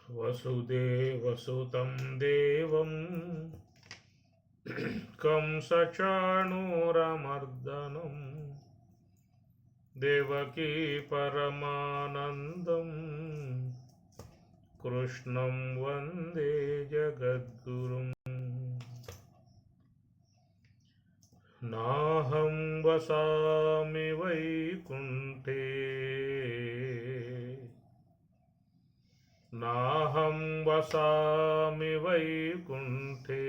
वसुदेवसुतं देवं कंसचाणूरमर्दनं देवकी परमानन्दं कृष्णं वन्दे जगद्गुरुम्। नाहं वसामि वैकुण्ठे नाहं वसामि वैकुण्ठे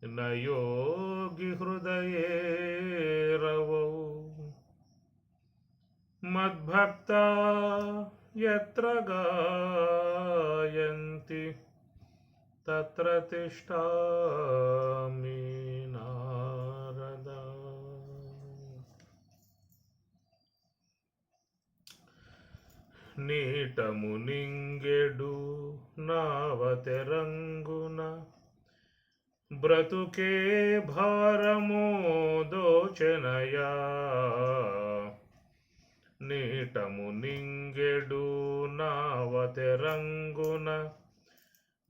न योगी हृदये रवौ मद्भक्ता यत्र गायन्ति तत्र तिष्ठामि नारद। నీటమునింగెడు నావతెరంగున బ్రతుకే భారము దోచెనయా నీటమునింగెడు నావతెరంగున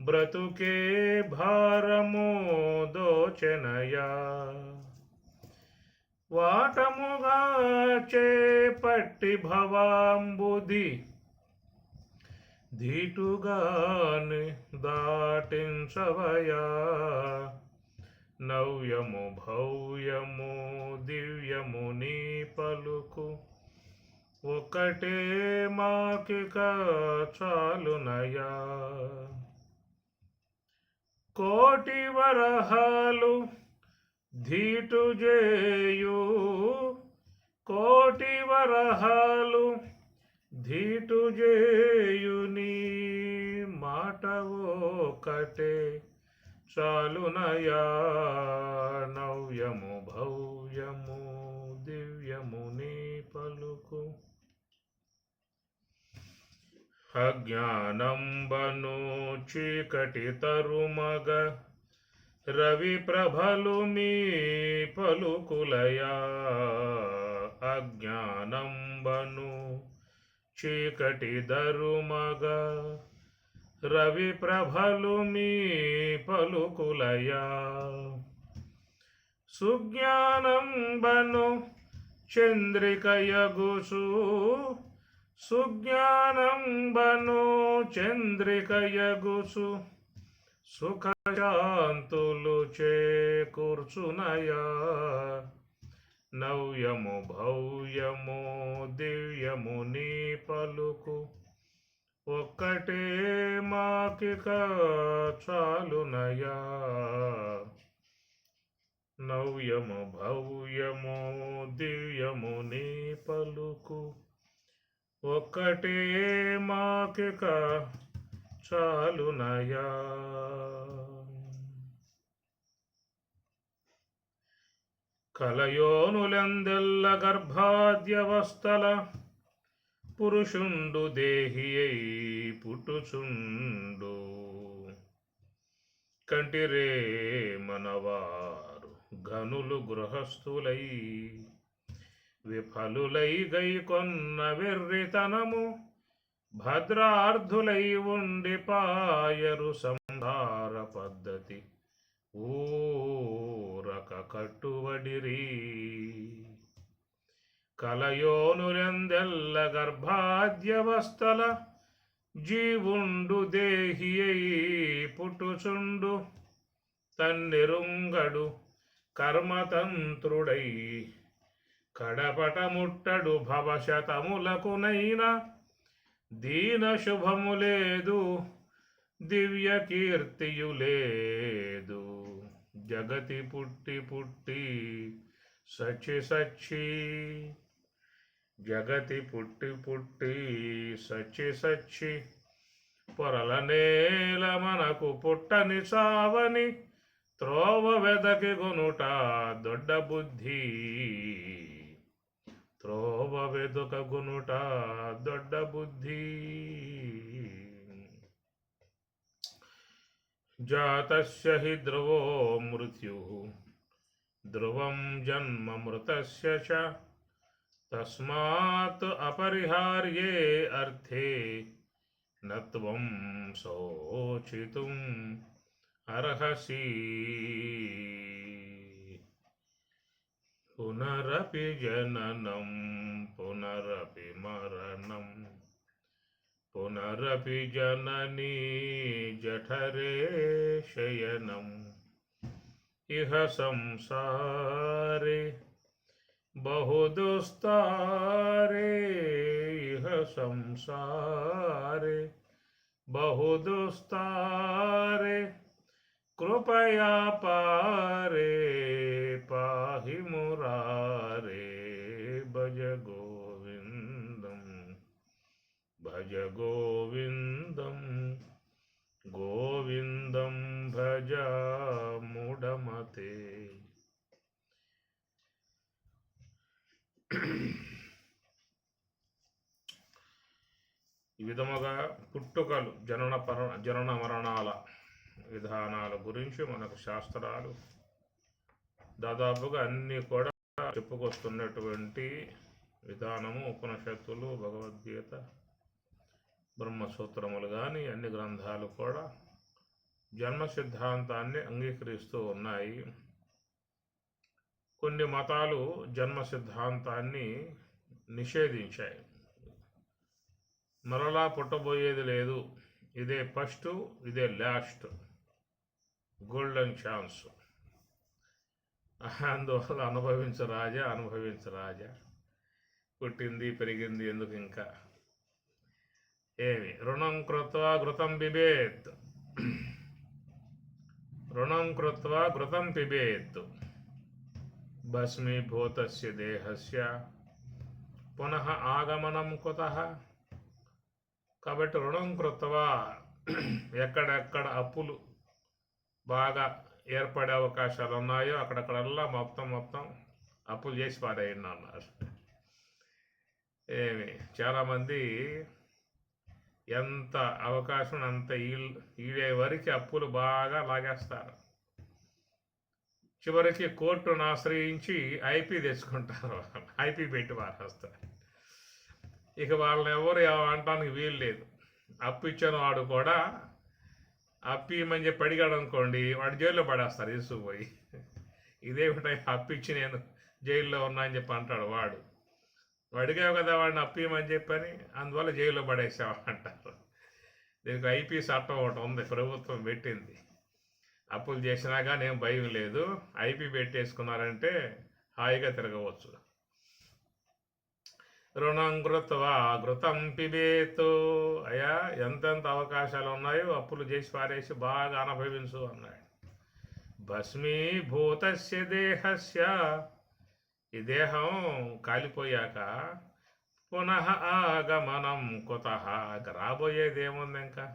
బ్రతుకే భారము దోచెనయా వాటముగా చేపట్టి భవాంబుది ధీటుగాని దాటించవయా నవ్యము భవ్యము దివ్యము నీ పలుకు ఒకటే మాకిక చాలునయా కోటి వరహాలు ధీటు జేయు కోటి వరహాలు ధీటు జేయుని మాట ఒకటే చాలునయా నవ్యము భవ్యము దివ్యము నీ పలుకు అజ్ఞానంబను చీకటి తరుమగ రవి ప్రభలు మీ పలుకులయా అజ్ఞానంబను చీకటి దరుమగ రవి ప్రభలు మీ పలుకులయా సుజ్ఞానంబను చంద్రికయగుసు సుజ్ఞానంబను చంద్రికయగుసు సుఖశాంతులు చేకూర్చునయా నవ్యము భవ్యము దివ్యము నీ పలుకు ఒక్కటే మాకిక చాలునయా నవ్యము భవ్యము దివ్యము నీ పలుకు ఒక్కటే మాకిక చాలునయా కలయోనులందెల్ల గర్భాద్యవస్థల పురుషుండు దేహియై పుట్టుచుండు కంటిరే మనవారు ఘనులు గృహస్థులై విఫలులై గైకొన్న వెర్రితనము భద్రార్థులై ఉండి పాయరు సంహార పద్ధతి ఊరక కట్టువడిరి కలయోనులెందెల్ల గర్భాద్యవస్థల జీవుండు దేహియై పుట్టుచుండు తన్నెరుంగడు కర్మతంత్రుడై కడపట ముట్టడు భవశతములకునైనా దీన శుభము లేదు దివ్య కీర్తియు లేదు జగతి పుట్టి పుట్టి సచ్చి సచ్చి జగతి పుట్టి పుట్టి సచ్చి సచ్చి పొరల నేల మనకు పుట్టని సావని త్రోవ వెదకి గొనుట దొడ్డ బుద్ధి త్రోవ వెదుక గునుట దొడ్డ బుద్ధి జాతస్య హి ధ్రువో మృత్యుః ధ్రువం జన్మ మృతస్య చ తస్మాత్ అపరిహార్యే అర్థే నత్వం శోచితుం అర్హసి పునరపి జననం పునరపి మరణం పునరపి జననీ జఠరే శయనం ఇహ సంసారే बहुदुस्तारे इह संसारे बहुदुस्तारे कृपया पारे पाहि मुरारे भज गोविंदम गोविंदम भज मुडमते. ఈ విధముగా పుట్టుకలు జనన మరణాల విధానాల గురించి మనకు శాస్త్రాలు దాదాపుగా అన్నీ కూడా చెప్పుకొస్తున్నటువంటి విధానము ఉపనిషత్తులు, భగవద్గీత, బ్రహ్మసూత్రములు కానీ అన్ని గ్రంథాలు కూడా జన్మ సిద్ధాంతాన్ని అంగీకరిస్తూ ఉన్నాయి. కొన్ని మతాలు జన్మ సిద్ధాంతాన్ని నిషేధించాయి. మరలా పుట్టబోయేది లేదు, ఇదే ఫస్ట్, ఇదే లాస్ట్, గోల్డెన్ ఛాన్స్, అందువల్ల అనుభవించు రాజా, పుట్టింది పెరిగింది ఎందుకు ఇంకా, ఏమి రుణం కృత్వా ఘృతం పిబేత్, రుణం కృత్వా ఘృతం పిబేత్ భస్మీభూతస్య దేహస్య పునః ఆగమనం కుతః. కాబట్టి రుణం కృత్వా, ఎక్కడెక్కడ అప్పులు బాగా ఏర్పడే అవకాశాలు ఉన్నాయో అక్కడక్కడల్లా మొత్తం అప్పులు చేసి పారేయండి అన్నారు. చాలామంది ఎంత అవకాశం అంత ఈడే వరకు అప్పులు బాగా లాగేస్తారు. చివరికి కోర్టును ఆశ్రయించి ఐపీ తెచ్చుకుంటారు, ఐపీ పెట్టి మారేస్తారు. ఇక వాళ్ళని ఎవరు అనటానికి వీలు లేదు. అప్పు ఇచ్చిన వాడు కూడా అప్పు ఇమ్మని చెప్పి అడిగాడు అనుకోండి, వాడు జైల్లో పడేస్తారు తీసుకుపోయి. ఇదేమిటో అప్పు ఇచ్చి నేను జైల్లో ఉన్నా అని చెప్పి అంటాడు వాడు. అడిగావు కదా వాడిని అప్పు ఇమ్మని చెప్పని, అందువల్ల జైల్లో పడేసావు అంటారు. దీనికి ఐపీ చట్టం ఒకటి ఉంది, ప్రభుత్వం పెట్టింది. అప్పులు చేసినా కానీ ఏం భయం లేదు, ఐపీ పెట్టేసుకున్నారంటే హాయిగా తిరగవచ్చు. రుణం కృత్వా ఘృతం పిబేతు, అయ్యా ఎంతెంత అవకాశాలు ఉన్నాయో అప్పులు చేసి పారేసి బాగా అనుభవించు అన్నాడు. భస్మీభూతస్య దేహస్య, ఈ దేహం కాలిపోయాక పునః ఆగమనం కుతః, రాబోయేది ఏముంది ఇంకా,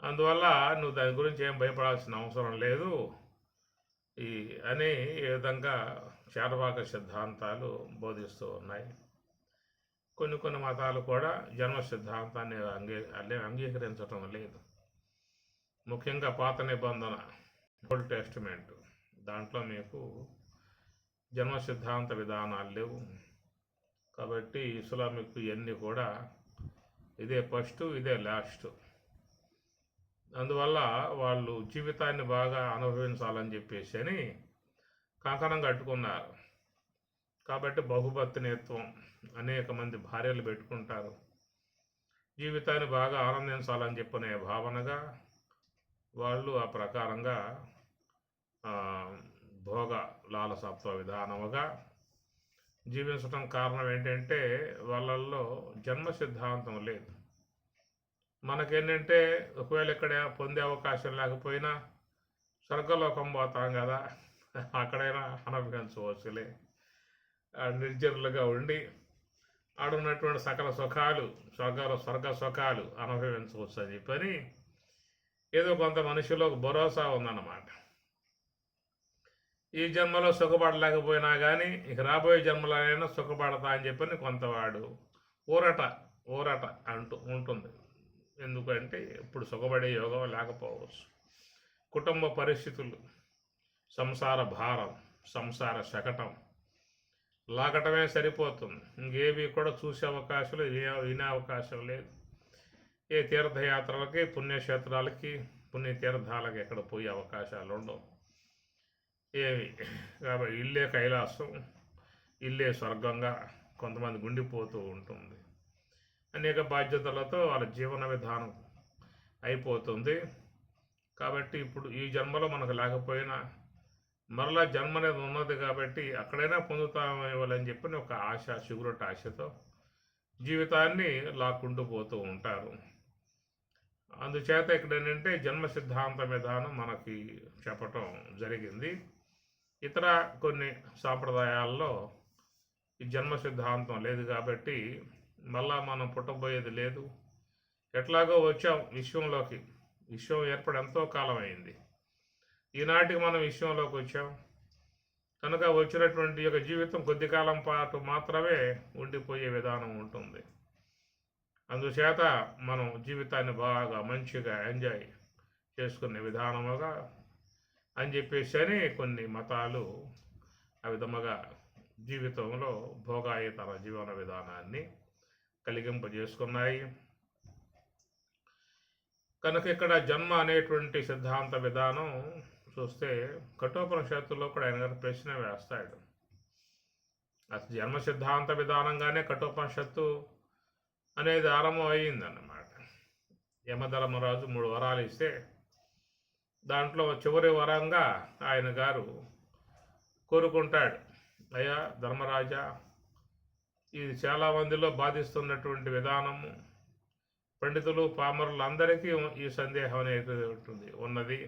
అందువల్ల నువ్వు దాని గురించి ఏం భయపడాల్సిన అవసరం లేదు అని ఈ విధంగా చార్వాక సిద్ధాంతాలు బోధిస్తూ ఉన్నాయి. కొన్ని మతాలు కూడా జన్మ సిద్ధాంతాన్ని అంగీకరించటం లేదు. ముఖ్యంగా పాత నిబంధన, ఓల్డ్ టెస్టిమెంట్, దాంట్లో మీకు జన్మ సిద్ధాంత విధానాలు లేవు. కాబట్టి ఇస్లామిక్ ఇవన్నీ కూడా ఇదే ఫస్ట్, ఇదే లాస్ట్. అందువల్ల వాళ్ళు జీవితాన్ని బాగా అనుభవించాలని చెప్పేసి అని కంకణం కట్టుకున్నారు. కాబట్టి బహుభర్తృత్వం, అనేక మంది భార్యలు పెట్టుకుంటారు. జీవితాన్ని బాగా ఆనందించాలని చెప్పనే భావనగా వాళ్ళు ఆ ప్రకారంగా భోగ లాలసత్వ విధానముగా జీవించడం కారణం ఏంటంటే వాళ్ళల్లో జన్మ సిద్ధాంతం లేదు. మనకేంటంటే ఒకవేళ ఇక్కడ పొందే అవకాశం లేకపోయినా స్వర్గలోకం పోతాం కదా, అక్కడైనా అనుభవించవచ్చులే, నిర్జరులుగా ఉండి ఆడున్నటువంటి సకల సుఖాలు, స్వర్గ సుఖాలు అనుభవించవచ్చు అని చెప్పని ఏదో కొంత మనిషిలో భరోసా ఉందన్నమాట. ఈ జన్మలో సుఖపడలేకపోయినా కానీ ఇక రాబోయే జన్మలైనా సుఖపడతా అని చెప్పని కొంతవాడు ఊరట అంటూ ఉంటుంది. ఎందుకంటే ఇప్పుడు సుఖపడే యోగం లేకపోవచ్చు. కుటుంబ పరిస్థితులు, సంసార భారం, సంసార శకటం లాగటమే సరిపోతుంది. ఇంకేవి కూడా చూసే అవకాశం, వినే అవకాశం లేదు. ఏ తీర్థయాత్రలకి పుణ్యక్షేత్రాలకి పుణ్యతీర్థాలకి ఎక్కడ పోయే అవకాశాలు ఉండవు ఏవి. కాబట్టి ఇల్లే కైలాసం, ఇల్లే స్వర్గంగా కొంతమంది గుండిపోతూ ఉంటుంది. అనేక బాధ్యతలతో వాళ్ళ జీవన విధానం అయిపోతుంది. కాబట్టి ఇప్పుడు ఈ జన్మలో మనకు లేకపోయినా మరలా జన్మ అనేది ఉన్నది కాబట్టి అక్కడైనా పొందుతామని చెప్పి ఒక ఆశ, చిగురొట్టు ఆశతో జీవితాన్ని లాక్కుంటూ పోతూ ఉంటారు. అందుచేత ఇక్కడ ఏంటంటే జన్మ సిద్ధాంత విధానం మనకి చెప్పటం జరిగింది. ఇతర కొన్ని సాంప్రదాయాల్లో ఈ జన్మ సిద్ధాంతం లేదు కాబట్టి మళ్ళా మనం పుట్టబోయేది లేదు. ఎట్లాగో వచ్చాం విశ్వంలోకి, విశ్వం ఏర్పడి ఎంతో కాలం అయింది, ఈనాటికి మనం విశ్వంలోకి వచ్చాం కనుక వచ్చినటువంటి యొక్క జీవితం కొద్ది కాలం పాటు మాత్రమే ఉండిపోయే విధానం ఉంటుంది. అందుచేత మనం జీవితాన్ని బాగా మంచిగా ఎంజాయ్ చేసుకునే విధానముగా అని చెప్పేసి కొన్ని మతాలు ఆ విధముగా జీవితంలో భోగాయేతర జీవన విధానాన్ని కలిగింపజేసుకున్నాయి. కనుక ఇక్కడ జన్మ అనేటువంటి సిద్ధాంత విధానం చూస్తే కఠోపనిషత్తులో కూడా ఆయన గారు ప్రశ్న వేస్తాడు. అసలు జన్మ సిద్ధాంత విధానంగానే కఠోపనిషత్తు అనేది ఆరంభం అయ్యిందన్నమాట. యమధర్మరాజు 3 వరాలు ఇస్తే దాంట్లో చివరి వరంగా ఆయన గారు కోరుకుంటాడు, అయ్యా ధర్మరాజా, ఇది చాలామందిలో బాధిస్తున్నటువంటి విధానము, పండితులు పామరులు అందరికీ ఈ సందేహం అనేది ఉన్నది,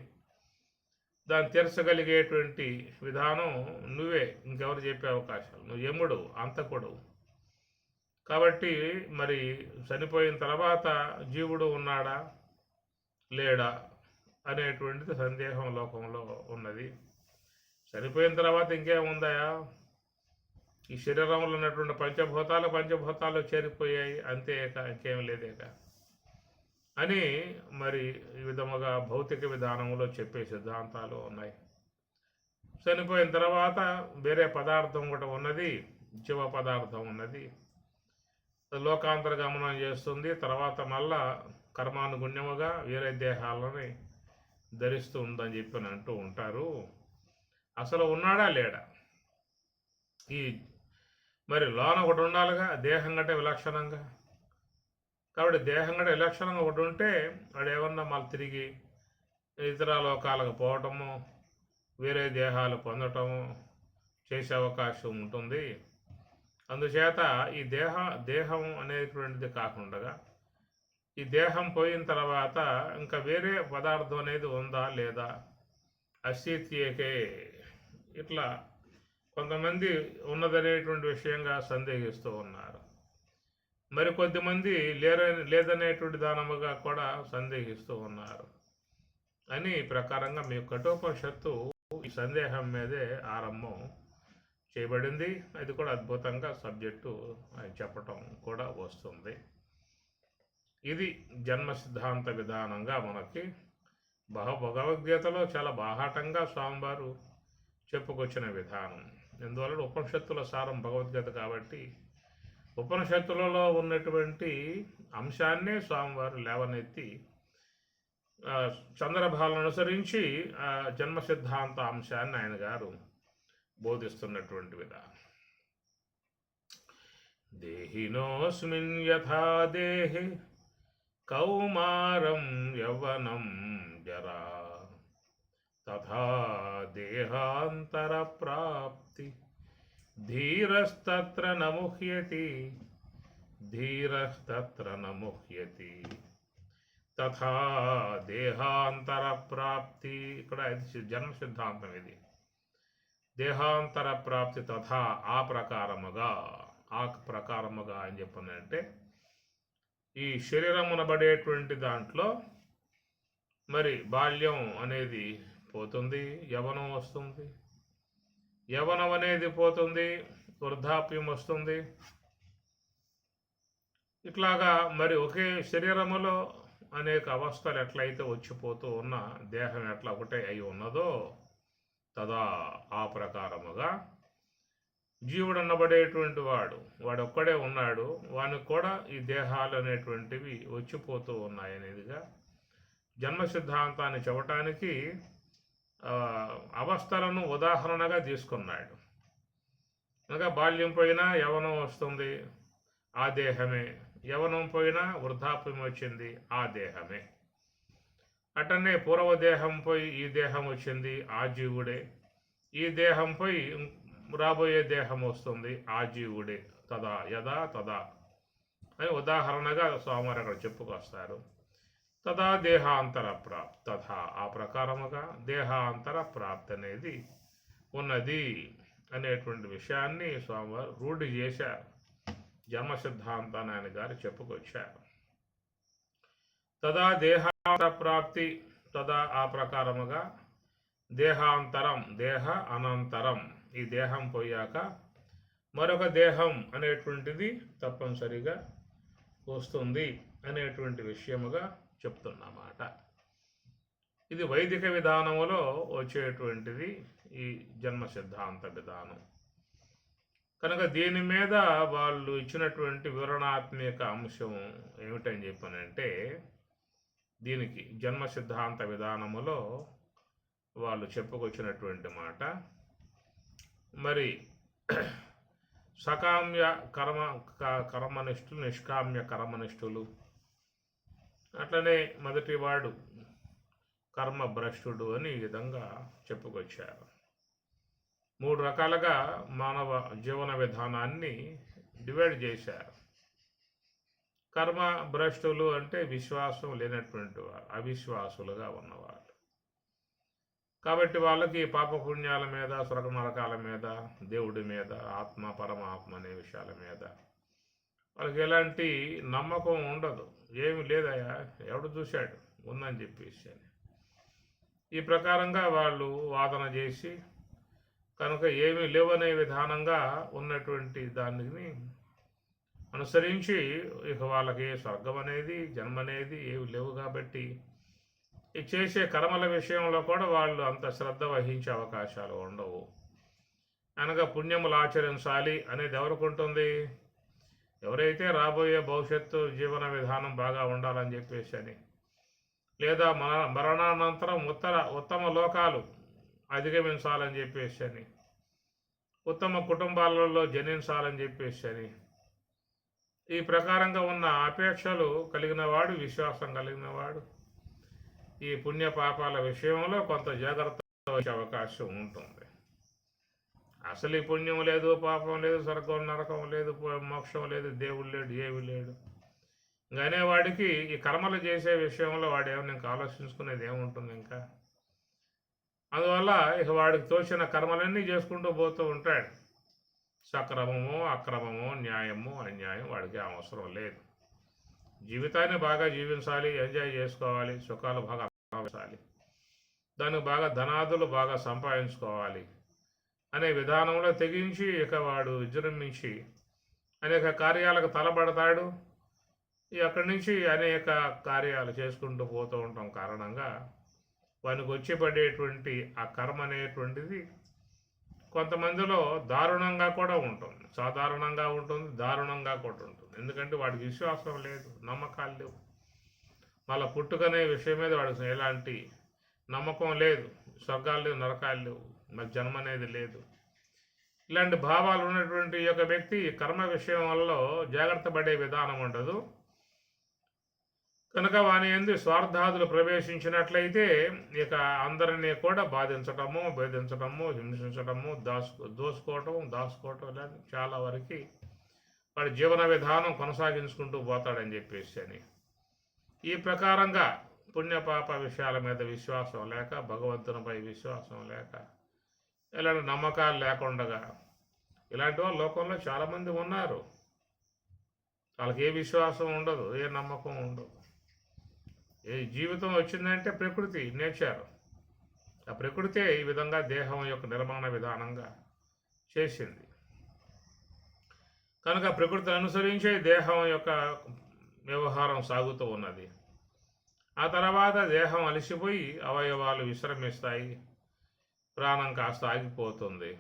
దాన్ని తీర్చగలిగేటువంటి విధానం నువ్వే, ఇంకెవరు చెప్పే అవకాశాలు, నువ్వు యముడు, అంతకుడు కాబట్టి మరి చనిపోయిన తర్వాత జీవుడు ఉన్నాడా లేడా అనేటువంటిది సందేహం లోకంలో ఉన్నది. చనిపోయిన తర్వాత ఇంకేముందాయా, ఈ శరీరంలో ఉన్నటువంటి పంచభూతాలు చేరిపోయాయి అంతేక, ఇంకేం లేదేక అని మరి ఈ విధముగా భౌతిక విధానంలో చెప్పే సిద్ధాంతాలు ఉన్నాయి. చనిపోయిన తర్వాత వేరే పదార్థం కూడా ఉన్నది, జీవ పదార్థం ఉన్నది, లోకాంతర గమనం చేస్తుంది, తర్వాత మళ్ళా కర్మానుగుణ్యముగా వేరే దేహాలని ధరిస్తూ ఉందని చెప్పి అంటూ ఉంటారు. అసలు ఉన్నాడా లేడా, ఈ మరి లోన ఒకటి ఉండాలిగా, దేహం కంటే విలక్షణంగా. కాబట్టి దేహం కంటే విలక్షణంగా ఒకటి ఉంటే వాడు ఏమన్నా మళ్ళీ తిరిగి ఇతర లోకాలకు పోవటము, వేరే దేహాలు పొందటము చేసే అవకాశం ఉంటుంది. అందుచేత ఈ దేహం అనేటువంటిది కాకుండా ఈ దేహం పోయిన తర్వాత ఇంకా వేరే పదార్థం అనేది ఉందా లేదా, అస్థిత్యేకే, ఇట్లా కొంతమంది ఉన్నదనేటువంటి విషయంగా సందేహిస్తూ ఉన్నారు. మరి కొద్దిమంది లేదనేటువంటి దానముగా కూడా సందేహిస్తూ ఉన్నారు అని ప్రకారంగా మీ కఠోపనిషత్తు ఈ సందేహం మీదే ఆరంభం చేయబడింది. అది కూడా అద్భుతంగా సబ్జెక్టు చెప్పటం కూడా వస్తుంది. ఇది జన్మ సిద్ధాంత విధానంగా మనకి భగవద్గీతలో చాలా బాహాటంగా స్వామివారు చెప్పుకొచ్చిన విధానం. ఎందువల్ల ఉపనిషత్తుల సారం భగవద్గీత కాబట్టి ఉపనిషత్తులలో ఉన్నటువంటి అంశాన్నే స్వామివారు లేవనెత్తి సందర్భాలను అనుసరించి జన్మ సిద్ధాంత అంశాన్ని ఆయన గారు బోధిస్తున్నటువంటి విధానం. దేహినోస్మిన్ యథా దేహే కౌమారం యవ్వనం జరా తథా దేహాంతర ప్రాప్తి ధీరస్తత్ర నముహ్యతి తథా దేహాంతర ప్రాప్తి. ఇక్కడ జన్మ సిద్ధాంతం ఇది. దేహాంతర ప్రాప్తి తథా, ఆ ప్రకారముగా అని చెప్పండి. ఈ శరీరమునబడేటువంటి దాంట్లో మరి బాల్యం అనేది పోతుంది, యవ్వనం వస్తుంది, యవ్వనం అనేది పోతుంది, వృద్ధాప్యం వస్తుంది. ఇట్లాగా మరి ఒకే శరీరములో అనేక అవస్థలు ఎట్లయితే వచ్చిపోతూ ఉన్న దేహం ఎట్లా ఒకటే అయి ఉన్నదో తదా, ఆ ప్రకారముగా జీవుడు అనబడేటువంటి వాడు ఒక్కడే ఉన్నాడు, వానికి కూడా ఈ దేహాలు అనేటువంటివి వచ్చిపోతూ ఉన్నాయనేదిగా జన్మ సిద్ధాంతాన్ని చెప్పటానికి అవస్థలను ఉదాహరణగా తీసుకున్నాడు. అనగా బాల్యం పోయినా యవనం వస్తుంది, ఆ దేహమే. యవనం పోయినా వృద్ధాప్యం వచ్చింది, ఆ దేహమే. అటనే పూర్వదేహం పోయి ఈ దేహం వచ్చింది, ఆ జీవుడే. ఈ దేహం పోయి రాబోయే దేహం వస్తుంది, ఆ జీవుడే. తదా యదా తదా అని ఉదాహరణగా స్వామివారు అక్కడ చెప్పుకొస్తారు. తదా దేహాంతర ప్రాప్తి, తథా ఆ ప్రకారముగా దేహాంతర ప్రాప్తి అనేది ఉన్నది అనేటువంటి విషయాన్ని స్వామివారు రూఢి చేశారు. జన్మ సిద్ధాంతాన్ని ఆయన గారు చెప్పుకొచ్చారు. తదా దేహాంతర ప్రాప్తి, తదా ఆ ప్రకారముగా దేహాంతరం, దేహ అనంతరం, ఈ దేహం పోయాక మరొక దేహం అనేటువంటిది తప్పనిసరిగా వస్తుంది అనేటువంటి విషయముగా చెప్తున్నమాట. ఇది వైదిక విధానములో వచ్చేటువంటిది ఈ జన్మ సిద్ధాంత విధానం. కనుక దీని మీద వాళ్ళు ఇచ్చినటువంటి వివరణాత్మక అంశం ఏమిటని చెప్పానంటే, దీనికి జన్మ సిద్ధాంత విధానములో వాళ్ళు చెప్పుకొచ్చినటువంటి మాట, మరి సకామ్య కర్మనిష్ఠులు, నిష్కామ్య కర్మనిష్ఠులు, అట్లనే మొదటివాడు కర్మభ్రష్టుడు అని ఈ విధంగా చెప్పుకొచ్చారు. 3 రకాలుగా మానవ జీవన విధానాన్ని డివైడ్ చేశారు. కర్మ భ్రష్టులు అంటే విశ్వాసం లేనటువంటి వారు, అవిశ్వాసులుగా ఉన్నవారు. కాబట్టి వాళ్ళకి పాపపుణ్యాల మీద, స్వర్గ నరకాల మీద, దేవుడి మీద, ఆత్మ పరమాత్మ అనే విషయాల మీద వాళ్ళకి ఎలాంటి నమ్మకం ఉండదు. ఏమి లేదయా, ఎవడు చూశాడు ఉందని చెప్పేసి అని ఈ ప్రకారంగా వాళ్ళు వాదన చేసి, కనుక ఏమీ లేవనే విధానంగా ఉన్నటువంటి దానిని అనుసరించి ఇక వాళ్ళకి స్వర్గం అనేది, జన్మ అనేది ఏవి లేవు. కాబట్టి ఈ చేసే కర్మల విషయంలో కూడా వాళ్ళు అంత శ్రద్ధ వహించే అవకాశాలు ఉండవు. అనగా పుణ్యములు ఆచరించాలి అనేది ఎవరికి ఉంటుంది? ఎవరైతే రాబోయే భవిష్యత్తు జీవన విధానం బాగా ఉండాలని చెప్పేసి అని, లేదా మరణానంతరం ఉత్తమ లోకాలు అధిగమించాలని చెప్పేసి అని, ఉత్తమ కుటుంబాలలో జనించాలని చెప్పేసి అని, ఈ ప్రకారంగా ఉన్న అపేక్షలు కలిగిన వాడు, విశ్వాసం కలిగిన వాడు ఈ పుణ్య పాపాల విషయంలో కొంత జాగ్రత్త వచ్చే అవకాశం ఉంటుంది. అసలు ఈ పుణ్యం లేదు, పాపం లేదు, స్వర్గం నరకం లేదు, మోక్షం లేదు, దేవుడు లేడు, ఏమి లేడు ఇంకనే వాడికి ఈ కర్మలు చేసే విషయంలో వాడు ఏమైనా ఇంకా ఆలోచించుకునేది ఏముంటుంది ఇంకా. అందువల్ల ఇక వాడికి తోచిన కర్మలన్నీ చేసుకుంటూ పోతూ ఉంటాడు. సక్రమము, అక్రమము, న్యాయము, అన్యాయం వాడికి అవసరం లేదు. జీవితాన్ని బాగా జీవించాలి, ఎంజాయ్ చేసుకోవాలి, సుఖాలు బాగా అనుభవించాలి, దానికి బాగా ధనాదులు బాగా సంపాదించుకోవాలి అనే విధానంలో తెగించి ఇక వాడు విజృంభించి అనేక కార్యాలకు తలబడతాడు. అక్కడి నుంచి అనేక కార్యాలు చేసుకుంటూ పోతూ ఉంటాం కారణంగా వానికి వచ్చి పడేటువంటి ఆ కర్మ అనేటువంటిది కొంతమందిలో దారుణంగా కూడా ఉంటుంది, సాధారణంగా ఉంటుంది, దారుణంగా కూడా ఉంటుంది. ఎందుకంటే వాడికి విశ్వాసం లేదు, నమ్మకాలు లేవు, మళ్ళీ పుట్టుకనే విషయం మీద వాడికి ఎలాంటి నమ్మకం లేదు, స్వర్గాలు లేవు, నరకాలు లేవు, మరి జన్మ అనేది లేదు. ఇలాంటి భావాలు ఉన్నటువంటి ఈ యొక్క వ్యక్తి కర్మ విషయంలో జాగ్రత్త పడే విధానం ఉండదు. కనుక వాని యందు స్వార్థాదులు ప్రవేశించినట్లయితే ఇక అందరినీ కూడా బాధించటము, భేదించటము, హింసించటము, దాచుకోవటం లేదు. చాలా వరకు వాడి జీవన విధానం కొనసాగించుకుంటూ పోతాడని చెప్పేసి అని ఈ ప్రకారంగా పుణ్యపాప విషయాల మీద విశ్వాసం లేక, భగవంతునిపై విశ్వాసం లేక, ఇలాంటి నమ్మకాలు లేకుండా ఇలాంటి వాళ్ళు లోకంలో చాలామంది ఉన్నారు. వాళ్ళకి ఏ విశ్వాసం ఉండదు, ఏ నమ్మకం ఉండదు. ఏ జీవితం వచ్చిందంటే ప్రకృతి, నేచర్. ఆ ప్రకృతే ఈ విధంగా దేహం యొక్క నిర్మాణ విధానంగా చేసింది. కనుక ప్రకృతిని అనుసరించే దేహం యొక్క వ్యవహారం సాగుతూ ఉన్నది. ఆ తర్వాత దేహం అలసిపోయి అవయవాలు విశ్రమిస్తాయి, ప్రాణం కాస్త ఆగిపోతుంది.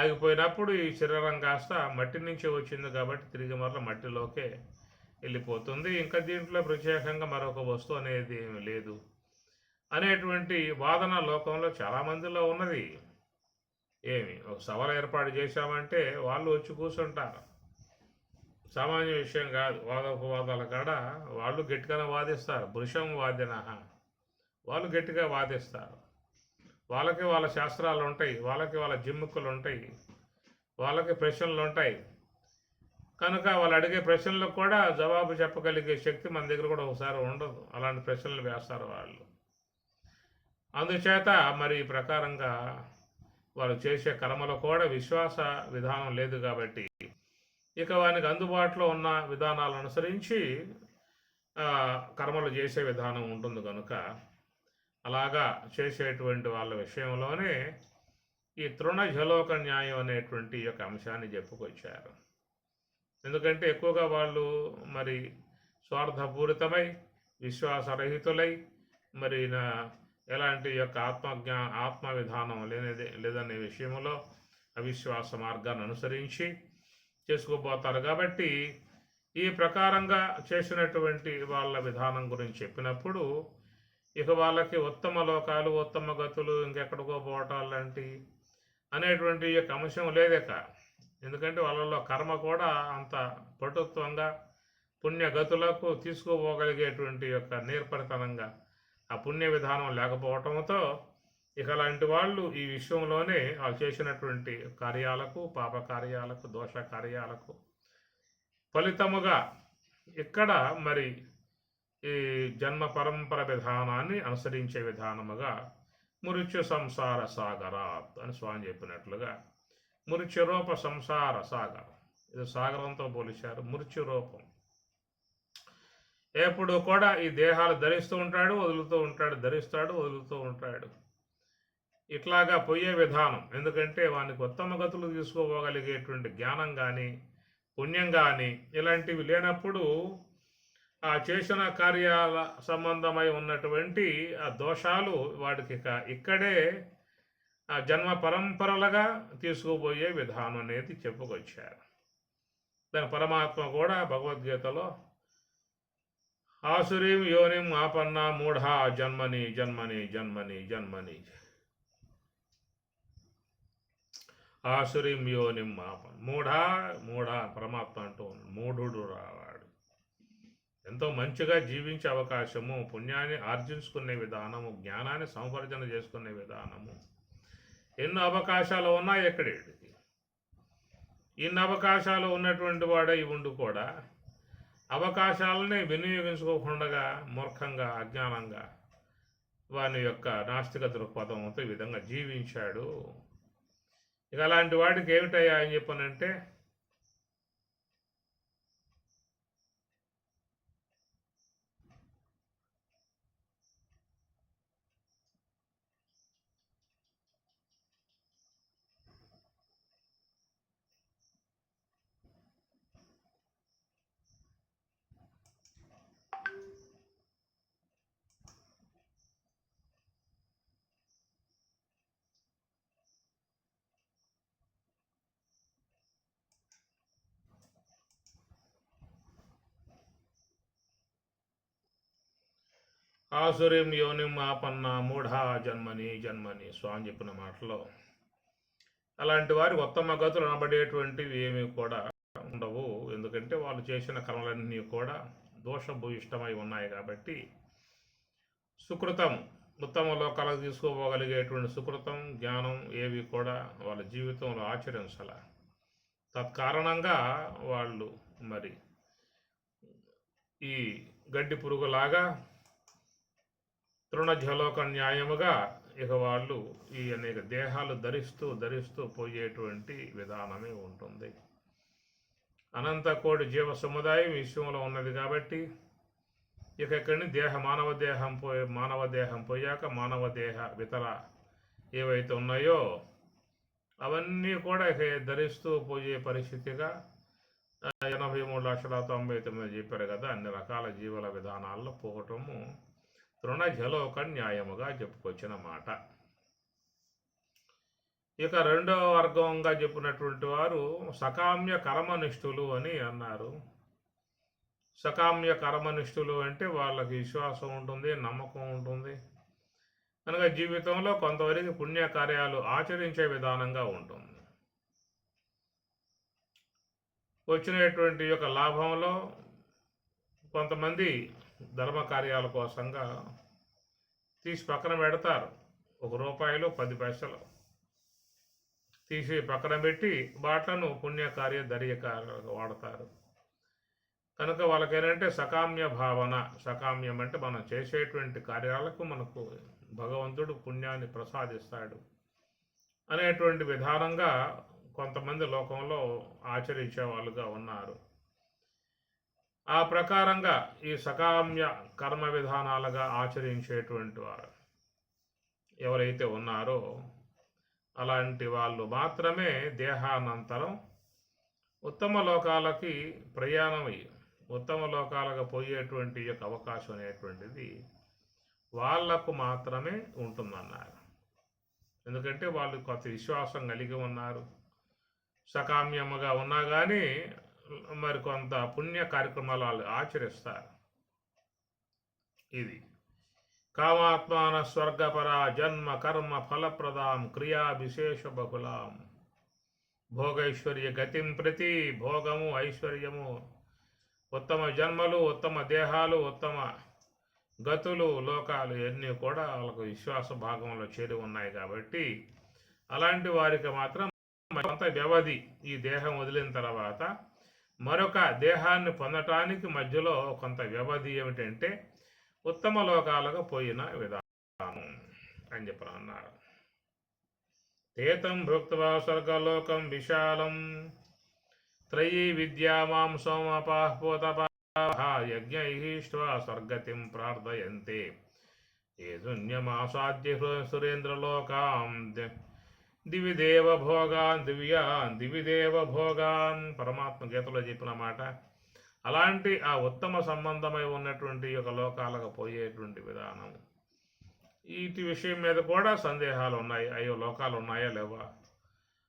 ఆగిపోయినప్పుడు ఈ శరీరం కాస్త మట్టి నుంచి వచ్చింది కాబట్టి తిరిగి మరల మట్టిలోకే వెళ్ళిపోతుంది. ఇంకా దీంట్లో ప్రత్యేకంగా మరొక వస్తువు అనేది ఏమి లేదు అనేటువంటి వాదన లోకంలో చాలామందిలో ఉన్నది. ఏమి ఒక సభలు ఏర్పాటు చేశామంటే వాళ్ళు వచ్చి కూర్చుంటారు. సామాన్య విషయం కాదు. వాదోపవాదాల కాడ వాళ్ళు గట్టిగానే వాదిస్తారు. పురుషం వాదిన వాళ్ళు గట్టిగా వాదిస్తారు. వాళ్ళకి వాళ్ళ శాస్త్రాలు ఉంటాయి, వాళ్ళకి వాళ్ళ జిమ్ముక్కులు ఉంటాయి, వాళ్ళకి ప్రశ్నలు ఉంటాయి. కనుక వాళ్ళు అడిగే ప్రశ్నలకు కూడా జవాబు చెప్పగలిగే శక్తి మన దగ్గర కూడా ఒకసారి ఉండదు. అలాంటి ప్రశ్నలు వేస్తారు వాళ్ళు. అందుచేత మరి ఈ ప్రకారంగా వాళ్ళు చేసే కర్మలో కూడా విశ్వాస విధానం లేదు కాబట్టి ఇక వానికి అందుబాటులో ఉన్న విధానాలను అనుసరించి కర్మలు చేసే విధానం ఉంటుంది. కనుక అలాగా చేసేటువంటి వాళ్ళ విషయంలోనే ఈ తృణజలోక న్యాయం అనేటువంటి యొక్క అంశాన్ని చెప్పుకొచ్చారు. ఎందుకంటే ఎక్కువగా వాళ్ళు మరి స్వార్థపూరితమై విశ్వాసరహితులై మరి ఎలాంటి యొక్క ఆత్మ విధానం లేదనే విషయంలో అవిశ్వాస మార్గాన్ని అనుసరించి చేసుకోబోతారు. కాబట్టి ఈ ప్రకారంగా చేసినటువంటి వాళ్ళ విధానం గురించి చెప్పినప్పుడు ఇక వాళ్ళకి ఉత్తమ లోకాలు, ఉత్తమ గతులు, ఇంకెక్కడికో పోవటాలు లాంటి అనేటువంటి యొక్క అంశం లేదక. ఎందుకంటే వాళ్ళలో కర్మ కూడా అంత పటుత్వంగా పుణ్యగతులకు తీసుకుపోగలిగేటువంటి యొక్క నేర్పరితనంగా ఆ పుణ్య విధానం లేకపోవటంతో ఇక అలాంటి వాళ్ళు ఈ విషయంలోనే వాళ్ళు చేసినటువంటి కార్యాలకు, పాప కార్యాలకు, దోష కార్యాలకు ఫలితముగా ఇక్కడ మరి ఈ జన్మ పరంపర విధానాన్ని అనుసరించే విధానముగా మృత్యు సంసార సాగరాత్ అని స్వామి చెప్పినట్లుగా మృత్యురూప సంసార సాగరం, ఇది సాగరంతో పోలిచారు. మృత్యురూపం ఎప్పుడు కూడా ఈ దేహాలు ధరిస్తూ ఉంటాడు, వదులుతూ ఉంటాడు, ధరిస్తాడు, వదులుతూ ఉంటాడు. ఇట్లాగా పోయే విధానం. ఎందుకంటే వానికి ఉత్తమ గతులు తీసుకోగలిగేటువంటి జ్ఞానం కానీ పుణ్యం కానీ ఇలాంటివి లేనప్పుడు ఆ చేసిన కార్యాల సంబంధమై ఉన్నటువంటి ఆ దోషాలు వాడికి ఇక్కడే ఆ జన్మ పరంపరలుగా తీసుకుపోయే విధానం అనేది చెప్పుకొచ్చారు. దాని పరమాత్మ కూడా భగవద్గీతలో ఆసురీం యోనిం ఆపన్న మూఢా జన్మని జన్మని జన్మని జన్మని ఆసురీం యోనిం ఆపన్ మూఢా పరమాత్మ అంటూ మూఢుడు రావాడు. ఎంతో మంచిగా జీవించే అవకాశము, పుణ్యాన్ని ఆర్జించుకునే విధానము, జ్ఞానాన్ని సంవర్ధన చేసుకునే విధానము, ఎన్నో అవకాశాలు ఉన్నాయి. ఎక్కడికి ఇన్ని అవకాశాలు ఉన్నటువంటి వాడే ఉండి కూడా అవకాశాలని వినియోగించుకోకుండా మూర్ఖంగా, అజ్ఞానంగా వాని యొక్క నాస్తిక దృక్పథంతో ఈ విధంగా జీవించాడు. ఇక అలాంటి వాడికి ఏమిటయ్యా అని చెప్పనంటే ఆసురీం యోనిం ఆపన్న మూఢా జన్మని జన్మని స్వామి చెప్పిన మాటలో అలాంటి వారి ఉత్తమ గతులు అనబడేటువంటివి ఏమీ కూడా ఉండవు. ఎందుకంటే వాళ్ళు చేసిన కర్మలన్నీ కూడా దోషభూయిష్టమై ఉన్నాయి కాబట్టి సుకృతం, ఉత్తమ లోకాలకు తీసుకోపోగలిగేటువంటి సుకృతం, జ్ఞానం ఏవి కూడా వాళ్ళ జీవితంలో ఆచరించాల. తత్కారణంగా వాళ్ళు మరి ఈ గడ్డి పురుగులాగా తృణజలోక న్యాయముగా ఇక వాళ్ళు ఈ అనేక దేహాలు ధరిస్తూ పోయేటువంటి విధానమే ఉంటుంది. అనంత కోటి జీవ సముదాయం విశ్వంలో ఉన్నది కాబట్టి ఇక ఇక్కడిని మానవ దేహం పోయాక మానవ దేహ ఇతర ఏవైతే ఉన్నాయో అవన్నీ కూడా ఇక ధరిస్తూ పోయే పరిస్థితిగా 83,99,000 చెప్పారు కదా. అన్ని రకాల జీవుల విధానాల్లో పోవటము తృణజలోక న్యాయముగా చెప్పుకొచ్చిన మాట. ఇక రెండవ వర్గంగా చెప్పినటువంటి వారు సకామ్య కర్మనిష్ఠులు అని అన్నారు. సకామ్య కర్మనిష్ఠులు అంటే వాళ్ళకి విశ్వాసం ఉంటుంది, నమ్మకం ఉంటుంది కనుక జీవితంలో కొంతవరకు పుణ్యకార్యాలు ఆచరించే విధానంగా ఉంటుంది. వచ్చినటువంటి యొక్క లాభంలో కొంతమంది ధర్మ కార్యాల కోసంగా తీసి పక్కన పెడతారు. ₹1 10 తీసి పక్కన పెట్టి వాట్లను పుణ్యకార్య దర్యకార్యాలకు వాడతారు. కనుక వాళ్ళకేంటంటే సకామ్య భావన, సకామ్యం అంటే మనం చేసేటువంటి కార్యాలకు మనకు భగవంతుడు పుణ్యాన్ని ప్రసాదిస్తాడు అనేటువంటి విధానంగా కొంతమంది లోకంలో ఆచరించే వాళ్ళుగా ఉన్నారు. ఆ ప్రకారంగా ఈ సకామ్య కర్మ విధానాలుగా ఆచరించేటువంటి వారు ఎవరైతే ఉన్నారో అలాంటి వాళ్ళు మాత్రమే దేహానంతరం ఉత్తమ లోకాలకి ప్రయాణం అయ్యి ఉత్తమ లోకాలకు పోయేటువంటి యొక్క అవకాశం అనేటువంటిది వాళ్లకు మాత్రమే ఉంటుందన్నారు. ఎందుకంటే వాళ్ళు కొంత విశ్వాసం కలిగి ఉన్నారు, సకామ్యముగా ఉన్నా కానీ మరి కొంత పుణ్య కార్యక్రమాలు వాళ్ళు ఆచరిస్తారు. ఇది కామాత్మాన స్వర్గపర జన్మ కర్మ ఫలప్రదాం క్రియా విశేష బహుళాం భోగైశ్వర్య గతిం ప్రతి భోగము ఐశ్వర్యము ఉత్తమ జన్మలు ఉత్తమ దేహాలు ఉత్తమ గతులు లోకాలు ఇవన్నీ కూడా వాళ్ళకు విశ్వాస భాగంలో చేరి ఉన్నాయి. కాబట్టి అలాంటి వారికి మాత్రం కొంత వ్యవధి, ఈ దేహం వదిలిన తర్వాత మరొక దేహాన్ని పొందటానికి మధ్యలో కొంత వ్యవధి ఏమిటంటే ఉత్తమ లోకాలకు పోయిన విధానం అని చెప్పి అన్నారు. తేతం భుక్త్వా స్వర్గలోకం విశాలం త్రయీ విద్యామాం సోమపాహ్పోతపాః యజ్ఞైహిష్ట్వా స్వర్గతిం ప్రార్థయంతే ఏ శూన్యమాసాద్య సురేంద్రలోకాం దివిదేవ భోగాన్ పరమాత్మ గీతలో చెప్పిన మాట. అలాంటి ఆ ఉత్తమ సంబంధమై ఉన్నటువంటి ఒక లోకాలకు పోయేటువంటి విధానం, వీటి విషయం మీద కూడా సందేహాలు ఉన్నాయి. అయ్యో లోకాలు ఉన్నాయా లేవా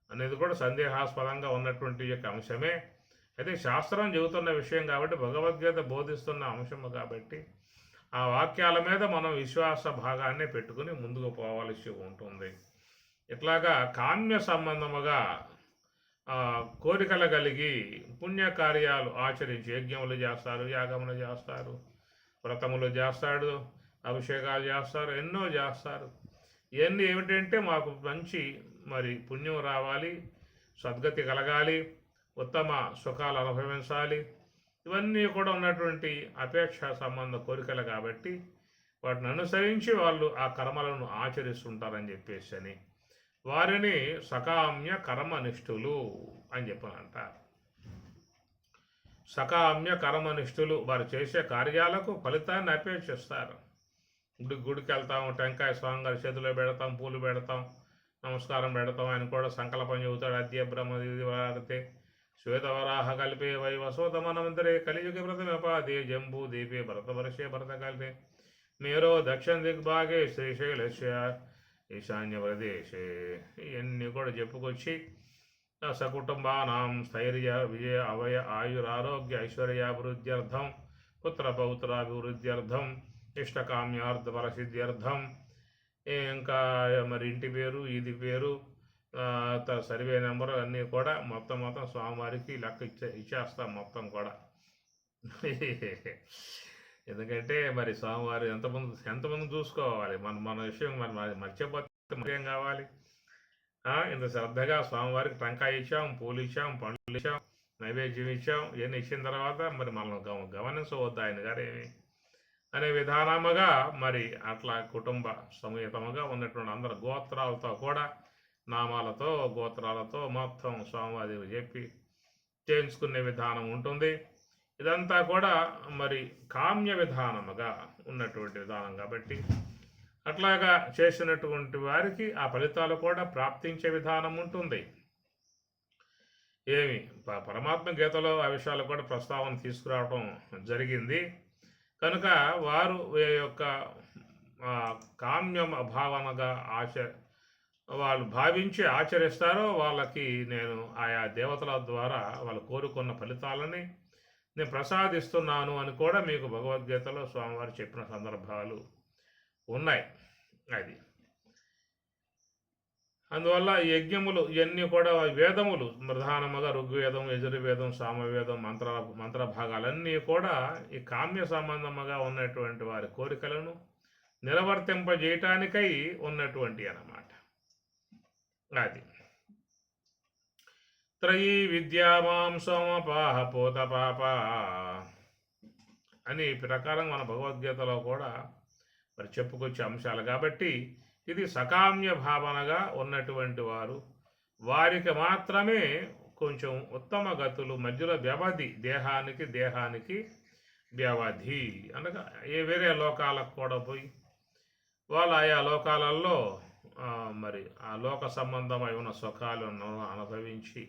అనేది కూడా సందేహాస్పదంగా ఉన్నటువంటి యొక్క అంశమే. అయితే శాస్త్రం చెబుతున్న విషయం కాబట్టి, భగవద్గీత బోధిస్తున్న అంశము కాబట్టి ఆ వాక్యాల మీద మనం విశ్వాస భాగాన్ని పెట్టుకుని ముందుకు పోవాల్సి ఉంటుంది. ఇట్లాగా కామ్య సంబంధముగా కోరికలు కలిగి పుణ్యకార్యాలు ఆచరించి యజ్ఞములు చేస్తారు, యాగములు చేస్తారు, వ్రతములు చేస్తాడు, అభిషేకాలు చేస్తారు, ఎన్నో చేస్తారు. ఇవన్నీ ఏమిటంటే మాకు మంచి మరి పుణ్యం రావాలి, సద్గతి కలగాలి, ఉత్తమ సుఖాలు అనుభవించాలి, ఇవన్నీ కూడా ఉన్నటువంటి అపేక్ష సంబంధ కోరికలు కాబట్టి వాటిని అనుసరించి వాళ్ళు ఆ కర్మలను ఆచరిస్తుంటారని చెప్పేసి అని వారిని సకామ్య కర్మనిష్ఠులు అని చెప్పనంటారు. సకామ్య కర్మనిష్ఠులు వారు చేసే కార్యాలకు ఫలితాన్ని అపేక్షిస్తారు. గుడికి వెళ్తాం, టెంకాయ స్వామిగారి చేతిలో పెడతాం, పూలు పెడతాం, నమస్కారం పెడతాం, ఆయన కూడా సంకల్పం చెబుతాడు. అద్య బ్రహ్మ వారితే శ్వేతవరాహ కల్పే వై వసోతమనంతరే కలియుగ వ్రతమపాదే జంబూ దీపే భరతవర్షే భరతకల్పే మేరో దక్షిణ దిగ్భాగే శ్రీశైలస్య ఈశాన్య ప్రదేశే ఇవన్నీ కూడా చెప్పుకొచ్చి సకుటుంబానాం స్థైర్య విజయ అవయ ఆయురారోగ్య ఐశ్వర్యాభివృద్ధ్యర్థం పుత్ర పౌత్రాభివృద్ధ్యర్థం ఇష్టకామ్యార్థ ఫలసిద్ధ్యర్థం ఇంకా మరి ఇంటి పేరు, ఇది పేరు, సర్వే నెంబరు అన్నీ కూడా మొత్తం స్వామివారికి లెక్క ఇచ్చేస్తాం మొత్తం కూడా. ఎందుకంటే మరి స్వామివారు ఎంతమంది చూసుకోవాలి, మన విషయం మరి మర్చిపోతే ఏం కావాలి. ఇంత శ్రద్ధగా స్వామివారికి టెంకాయ ఇచ్చాం, పూలు ఇచ్చాం, పండ్లు ఇచ్చాం, నైవేద్యం ఇచ్చాం, ఇవన్నీ ఇచ్చిన తర్వాత మరి మనం గమనించవద్దు ఆయన గారేమి అనే విధానముగా మరి అట్లా కుటుంబ సమేతముగా ఉన్నటువంటి అందరు గోత్రాలతో కూడా నామాలతో గోత్రాలతో మొత్తం స్వామివారి చెప్పి చేయించుకునే విధానం ఉంటుంది. ఇదంతా కూడా మరి కామ్య విధానముగా ఉన్నటువంటి విధానం కాబట్టి అట్లాగా చేసినటువంటి వారికి ఆ ఫలితాలు కూడా ప్రాప్తించే విధానం ఉంటుంది. ఏమి పరమాత్మ గీతలో ఆ విషయాలు కూడా ప్రస్తావన తీసుకురావడం జరిగింది. కనుక వారు యొక్క కామ్య భావనగా వాళ్ళు భావించి ఆచరిస్తారో వాళ్ళకి నేను ఆయా దేవతల ద్వారా వాళ్ళు కోరుకున్న ఫలితాలని నేను ప్రసాదిస్తున్నాను అని కూడా మీకు భగవద్గీతలో స్వామివారు చెప్పిన సందర్భాలు ఉన్నాయి. అది అందువల్ల ఈ యజ్ఞములు ఇవన్నీ కూడా వేదములు ప్రధానముగా ఋగ్వేదం, యజుర్వేదం, సామవేదం, మంత్ర భాగాలన్నీ కూడా ఈ కామ్య సంబంధముగా ఉన్నటువంటి వారి కోరికలను నిర్వర్తింపజేయటానికై ఉన్నటువంటి అన్నమాట. అది త్రయీ విద్యామాం సోమపాహ పోత పాప అని ఈ ప్రకారం మన భగవద్గీతలో కూడా మరి చెప్పుకొచ్చే అంశాలు. కాబట్టి ఇది సకామ్య భావనగా ఉన్నటువంటి వారు, వారికి మాత్రమే కొంచెం ఉత్తమ గతులు, మధ్యలో వ్యవధి, దేహానికి వ్యవధి అనగా వేరే లోకాలకు కూడా పోయి వాళ్ళు ఆయా లోకాలలో మరి ఆ లోక సంబంధమై ఉన్న సుఖాలను అనుభవించి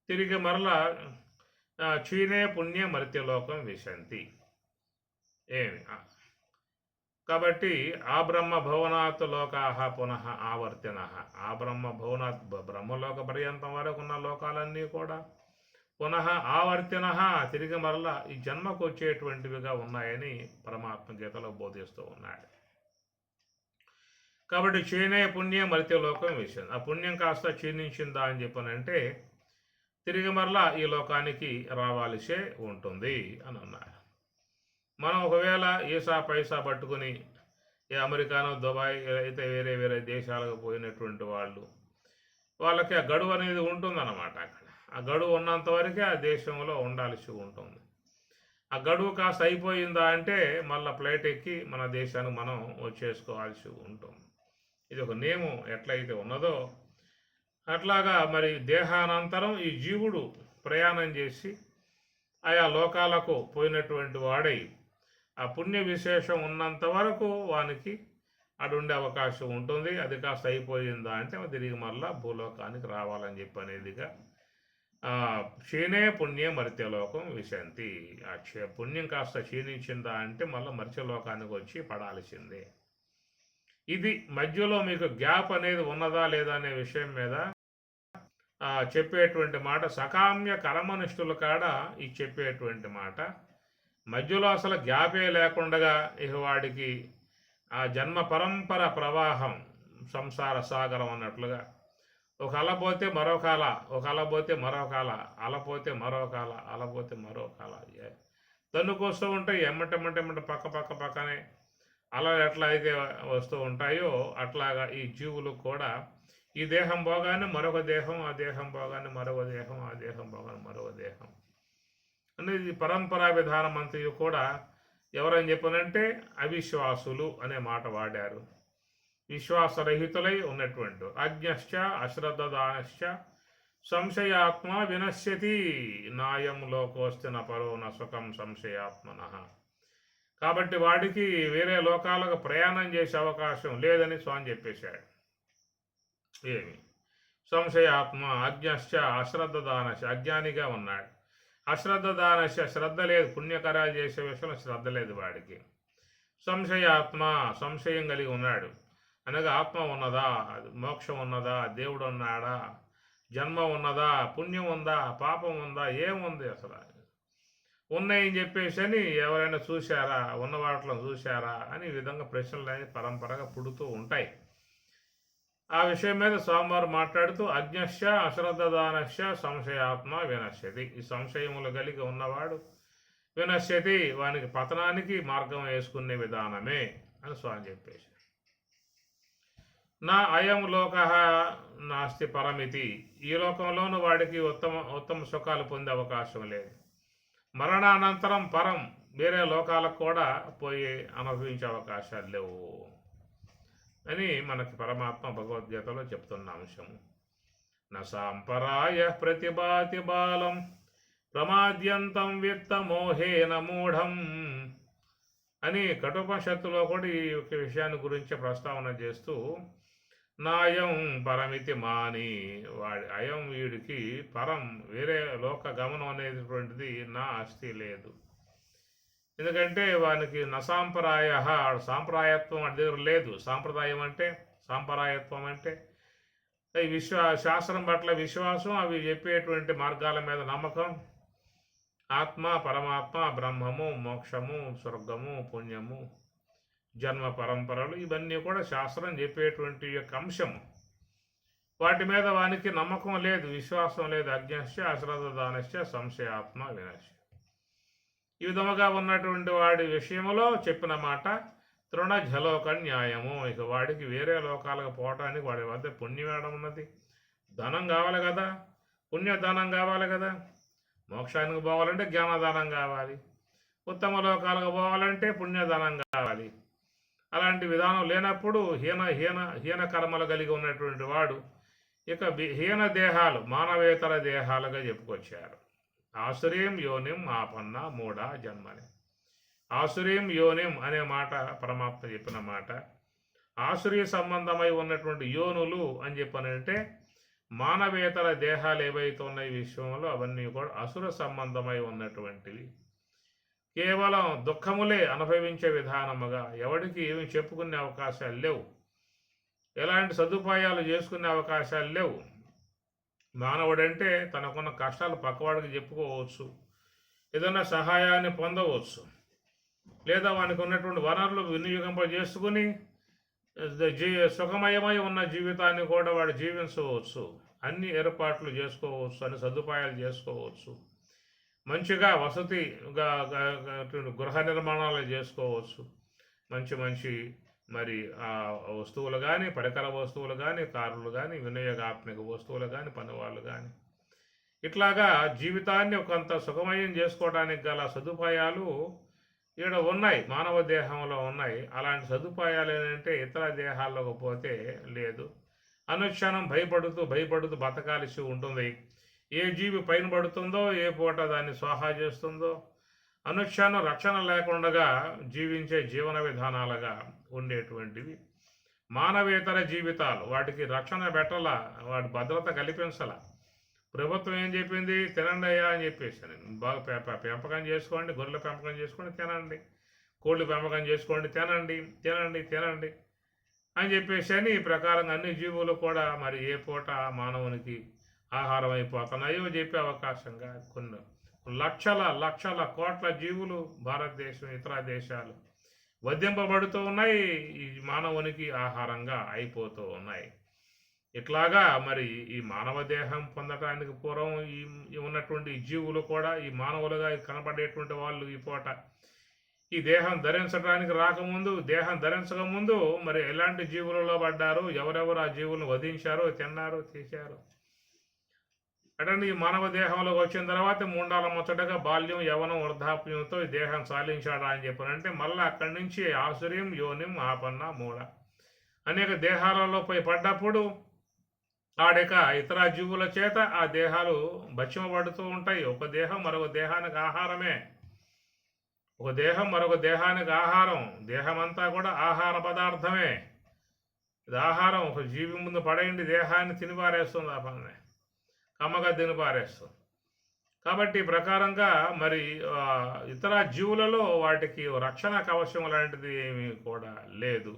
తిరిగి మరలా క్షీణే పుణ్య మర్త్యలోకం విశంతి. కాబట్టి ఆ బ్రహ్మ భవనాత్ లోకాహ పునః ఆవర్తిన. ఆ బ్రహ్మ భవనాత్ బ్రహ్మలోక పర్యంతం వరకు ఉన్న లోకాలన్నీ కూడా పునః ఆవర్తిన తిరిగి మరలా ఈ జన్మకు వచ్చేటువంటివిగా ఉన్నాయని పరమాత్మ గీతలో బోధిస్తూ ఉన్నాడు. కాబట్టి క్షీణే పుణ్యం మర్త్యలోకం విషయం. ఆ పుణ్యం కాస్త క్షీణించిందా అని చెప్పనంటే తిరిగి మరలా ఈ లోకానికి రావాల్సే ఉంటుంది అని అన్నారు. మనం ఒకవేళ ఈసా పైసా పట్టుకుని ఈ అమెరికానో, దుబాయ్ అయితే వేరే దేశాలకు పోయినటువంటి వాళ్ళకి ఆ గడువు అనేది ఉంటుందన్నమాట. అక్కడ ఆ గడువు ఉన్నంత వరకే ఆ దేశంలో ఉండాల్సి ఉంటుంది. ఆ గడువు కాస్త అయిపోయిందా అంటే మళ్ళీ ఫ్లైట్ ఎక్కి మన దేశానికి మనం వచ్చేసుకోవాల్సి ఉంటుంది. ఇది ఒక నియమం ఎట్లయితే ఉన్నదో అట్లాగా మరి దేహానంతరం ఈ జీవుడు ప్రయాణం చేసి ఆయా లోకాలకు పోయినటువంటి వాడై ఆ పుణ్య విశేషం ఉన్నంత వరకు వానికి అడుండే అవకాశం ఉంటుంది. అది కాస్త అయిపోయిందా అంటే తిరిగి మళ్ళా భూలోకానికి రావాలని చెప్పి అనేదిగా క్షీణే పుణ్యం మర్త్యలోకం విశంతి. ఆ పుణ్యం కాస్త క్షీణించిందా అంటే మళ్ళీ మర్త్యలోకానికి వచ్చి పడాల్సిందే. ఇది మధ్యలో మీకు గ్యాప్ అనేది ఉన్నదా లేదా అనే విషయం మీద చెప్పేటువంటి మాట సకామ్య కర్మనిష్ఠుల కాడ ఈ చెప్పేటువంటి మాట. మధ్యలో అసలు గ్యాపే లేకుండా ఇక వాడికి ఆ జన్మ పరంపర ప్రవాహం సంసార సాగరం అన్నట్లుగా ఒక అల పోతే మరో కాల, ఒక అల పోతే మరో కాల, అలపోతే మరో కాల, అలపోతే మరో కాల తన్నుకొస్తూ ఉంటాయి. ఎమ్మటెమ్మటెమ్మట పక్కనే అలలు ఎట్లా అయితే వస్తూ ఉంటాయో అట్లాగా ఈ జీవులు కూడా ఈ దేహం పోగానే మరొక దేహం, ఆ దేహం పోగానే మరొక దేహం, ఆ దేహం పోగానే మరొక దేహం అనేది పరంపరా విధానం అంతయు కూడా ఎవరని చెప్పనంటే అవిశ్వాసులు అనే మాట వాడారు. విశ్వాసరహితులై ఉన్నటువంటి అజ్ఞశ్చ అశ్రద్ధదానశ్చ సంశయాత్మ వినశ్యతి నాయం లోకోస్తిన పరో న సుఖం సంశయాత్మన. కాబట్టి వాడికి వేరే లోకాలకు ప్రయాణం చేసే అవకాశం లేదని స్వామి చెప్పేశాడు. ఏమి సంశయాత్మ అజ్ఞశ్చ అశ్రద్ధదానశ్చ అజ్ఞానిగా ఉన్నాడు. అశ్రద్ధదానశ్చ శ్రద్ధ లేదు, పుణ్యకరాలు చేసే విషయంలో శ్రద్ధ లేదు వాడికి. సంశయాత్మ సంశయం కలిగి ఉన్నాడు అనగా ఆత్మ ఉన్నదా, మోక్షం ఉన్నదా, దేవుడు ఉన్నాడా, జన్మ ఉన్నదా, పుణ్యం ఉందా, పాపం ఉందా, ఏముంది అసలు ఉన్నాయని చెప్పేసి అని ఎవరైనా చూశారా, ఉన్న వాటిలో చూశారా అని ఈ విధంగా ప్రశ్నలు అనేది పరంపరగా పుడుతూ ఉంటాయి. ఆ విషయం మీద స్వామివారు మాట్లాడుతూ అజ్ఞశ్చ అశ్రద్ధదానశ్చ సంశయాత్మ వినశ్యతి. ఈ సంశయములు కలిగి ఉన్నవాడు వినశ్యతి, వానికి పతనానికి మార్గం వేసుకునే విధానమే అని స్వామి చెప్పేసి. నా అయం లోక నాస్తి పరమితి. ఈ లోకంలోనూ వాడికి ఉత్తమ సుఖాలు పొందే అవకాశం లేదు. మరణానంతరం పరం వేరే లోకాలకు కూడా పోయి అనుభవించే అవకాశాలు లేవు అని మనకి పరమాత్మ భగవద్గీతలో చెప్తున్న అంశము. న సాంపరాయ ప్రతిభాతి బాలం ప్రమాద్యంతం విత్త మోహేన మూఢం అని కఠోపనిషత్తులో కూడా ఈ యొక్క విషయాన్ని గురించి ప్రస్తావన చేస్తూ నాయం పరమితి మాని, వాడి అయం వీడికి పరం వేరే లోక గమనం అనేటువంటిది నా ఆస్తి లేదు. ఎందుకంటే వానికి నసాంప్రాయ సాంప్రదాయత్వం వాడి దగ్గర లేదు. సాంప్రదాయం అంటే సాంప్రదాయత్వం అంటే ఈ శాస్త్రం పట్ల విశ్వాసం, అవి చెప్పేటువంటి మార్గాల మీద నమ్మకం, ఆత్మ, పరమాత్మ, బ్రహ్మము, మోక్షము, స్వర్గము, పుణ్యము, జన్మ పరంపరలు, ఇవన్నీ కూడా శాస్త్రం చెప్పేటువంటి యొక్క అంశము. వాటి మీద వానికి నమ్మకం లేదు, విశ్వాసం లేదు. అజ్ఞస్య అశ్రద్ధదానస్య సంశయాత్మ వినశ్య. ఈ విధముగా ఉన్నటువంటి వాడి విషయంలో చెప్పిన మాట తృణ జలోక న్యాయము. ఇక వాడికి వేరే లోకాలకు పోవటానికి వాడి వద్ద పుణ్యమేడం ఉన్నది, ధనం కావాలి కదా, పుణ్యదానం కావాలి కదా. మోక్షానికి పోవాలంటే జ్ఞానదానం కావాలి, ఉత్తమ లోకాలకు పోవాలంటే పుణ్యదానం కావాలి. అలాంటి విధానం లేనప్పుడు హీన కర్మలు కలిగి ఉన్నటువంటి వాడు ఇక హీన దేహాలు, మానవేతర దేహాలుగా చెప్పుకొచ్చారు. ఆసురీం యోనిం ఆపన్న మూఢ జన్మని. ఆసురీం యోనిం అనే మాట పరమాత్మ చెప్పిన మాట. ఆసురీ సంబంధమై ఉన్నటువంటి యోనులు అని చెప్పనంటే మానవేతర దేహాలు ఏవైతే ఉన్నాయి విశ్వంలో అవన్నీ కూడా అసుర సంబంధమై ఉన్నటువంటివి. కేవలం దుఃఖములే అనుభవించే విధానముగా ఎవరికి ఏమి చెప్పుకునే అవకాశాలు లేవు, ఎలాంటి సదుపాయాలు చేసుకునే అవకాశాలు లేవు. మానవుడంటే తనకున్న కష్టాలు పక్కవాడికి చెప్పుకోవచ్చు, ఏదైనా సహాయాన్ని పొందవచ్చు, లేదా వానికి ఉన్నటువంటి వనరులు వినియోగింపజేసుకుని సుఖమయమై ఉన్న జీవితాన్ని కూడా వాడు జీవించవచ్చు. అన్ని ఏర్పాట్లు చేసుకోవచ్చు, అన్ని సదుపాయాలు చేసుకోవచ్చు, మంచిగా వసతిగా గృహ నిర్మాణాలు చేసుకోవచ్చు. మంచి మరి వస్తువులు కానీ, పరికర వస్తువులు కానీ, కార్లు కానీ, వినియోగాత్మక వస్తువులు కానీ, పనివాళ్ళు కానీ, ఇట్లాగా జీవితాన్ని కొంత సుఖమయం చేసుకోవడానికి గల సదుపాయాలు ఇక్కడ ఉన్నాయి, మానవ దేహంలో ఉన్నాయి. అలాంటి సదుపాయాలు ఏంటంటే ఇతర దేహాల్లోకి పోతే లేదు. అనుక్షణం భయపడుతూ బతకాల్సి ఉంటుంది. ఏ జీవి పైన పడుతుందో, ఏ పూట దాన్ని స్వాహా చేస్తుందో, అనుక్షణం రక్షణ లేకుండా జీవించే జీవన విధానాలుగా ఉండేటువంటివి మానవేతర జీవితాలు. వాటికి రక్షణ పెట్టాల, వాటి భద్రత కల్పించాల. ప్రభుత్వం ఏం చెప్పింది? తినండి అయ్యా అని చెప్పేసి, బాగా పెంపకం చేసుకోండి, గొర్రెల పెంపకం చేసుకోండి తినండి, కోళ్ళు పెంపకం చేసుకోండి తినండి తినండి తినండి అని చెప్పేసి అని ఈ ప్రకారంగా అన్ని జీవులు కూడా మరి ఏ పూట మానవునికి ఆహారం అయిపోతున్నాయో చెప్పే అవకాశంగా కొన్ని లక్షల కోట్ల జీవులు భారతదేశం, ఇతర దేశాలు వధింపబడుతూ ఉన్నాయి, ఈ మానవునికి ఆహారంగా అయిపోతూ ఉన్నాయి. ఇట్లాగా మరి ఈ మానవ దేహం పొందటానికి పూర్వం ఈ ఉన్నటువంటి జీవులు కూడా ఈ మానవులుగా కనపడేటువంటి వాళ్ళు ఈ పూట ఈ దేహం ధరించడానికి రాకముందు, దేహం ధరించకముందు మరి ఎలాంటి జీవులలో పడ్డారు, ఎవరెవరు ఆ జీవులను వధించారో, తిన్నారో, తీశారో. అంటే ఈ మానవ దేహంలోకి వచ్చిన తర్వాత మూండాల ముచ్చటగా బాల్యం, యవనం, వృద్ధాప్యంతో ఈ దేహం సాధించాడా అని చెప్పారంటే మళ్ళీ అక్కడి నుంచి ఆసుర్యం, యోనిం, ఆపన్న, మూఢ అనేక దేహాలలో పోయి పడ్డప్పుడు ఆడక ఇతర జీవుల చేత ఆ దేహాలు భక్షింపబడుతూ ఉంటాయి. ఒక దేహం మరొక దేహానికి ఆహారమే, ఒక దేహం మరొక దేహానికి ఆహారం. దేహమంతా కూడా ఆహార పదార్థమే. ఇది ఆహారం. ఒక జీవి ముందు పడేయండి, దేహాన్ని తినిపారేస్తుంది, ఆ పని కమ్మగా తినిపారేస్తుంది. కాబట్టి ఈ ప్రకారంగా మరి ఇతర జీవులలో వాటికి రక్షణ కవచం లాంటిది ఏమీ కూడా లేదు.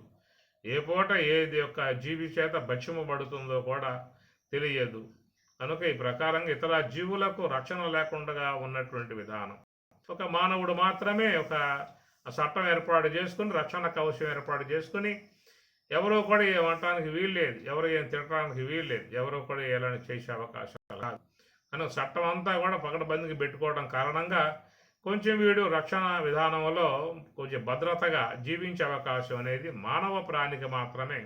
ఏ పూట ఏది యొక్క జీవి చేత భక్షింపబడుతుందో కూడా తెలియదు. కనుక ఈ ప్రకారంగా ఇతర జీవులకు రక్షణ లేకుండా ఉన్నటువంటి విధానం. ఒక మానవుడు మాత్రమే ఒక చట్టం ఏర్పాటు చేసుకుని, రక్షణ కవచం ఏర్పాటు చేసుకుని, ఎవరో కూడా ఏమంటానికి వీల్లేదు, ఎవరు ఏం తినడానికి వీల్లేదు, ఎవరో కూడా ఏమైనా చేసే అవకాశాలు కాదు. కనుక చట్టం అంతా కూడా పకడ్బందీకి పెట్టుకోవడం కారణంగా కొంచెం వీడు రక్షణ విధానంలో కొంచెం భద్రతగా జీవించే అవకాశం అనేది మానవ ప్రాణికి మాత్రమే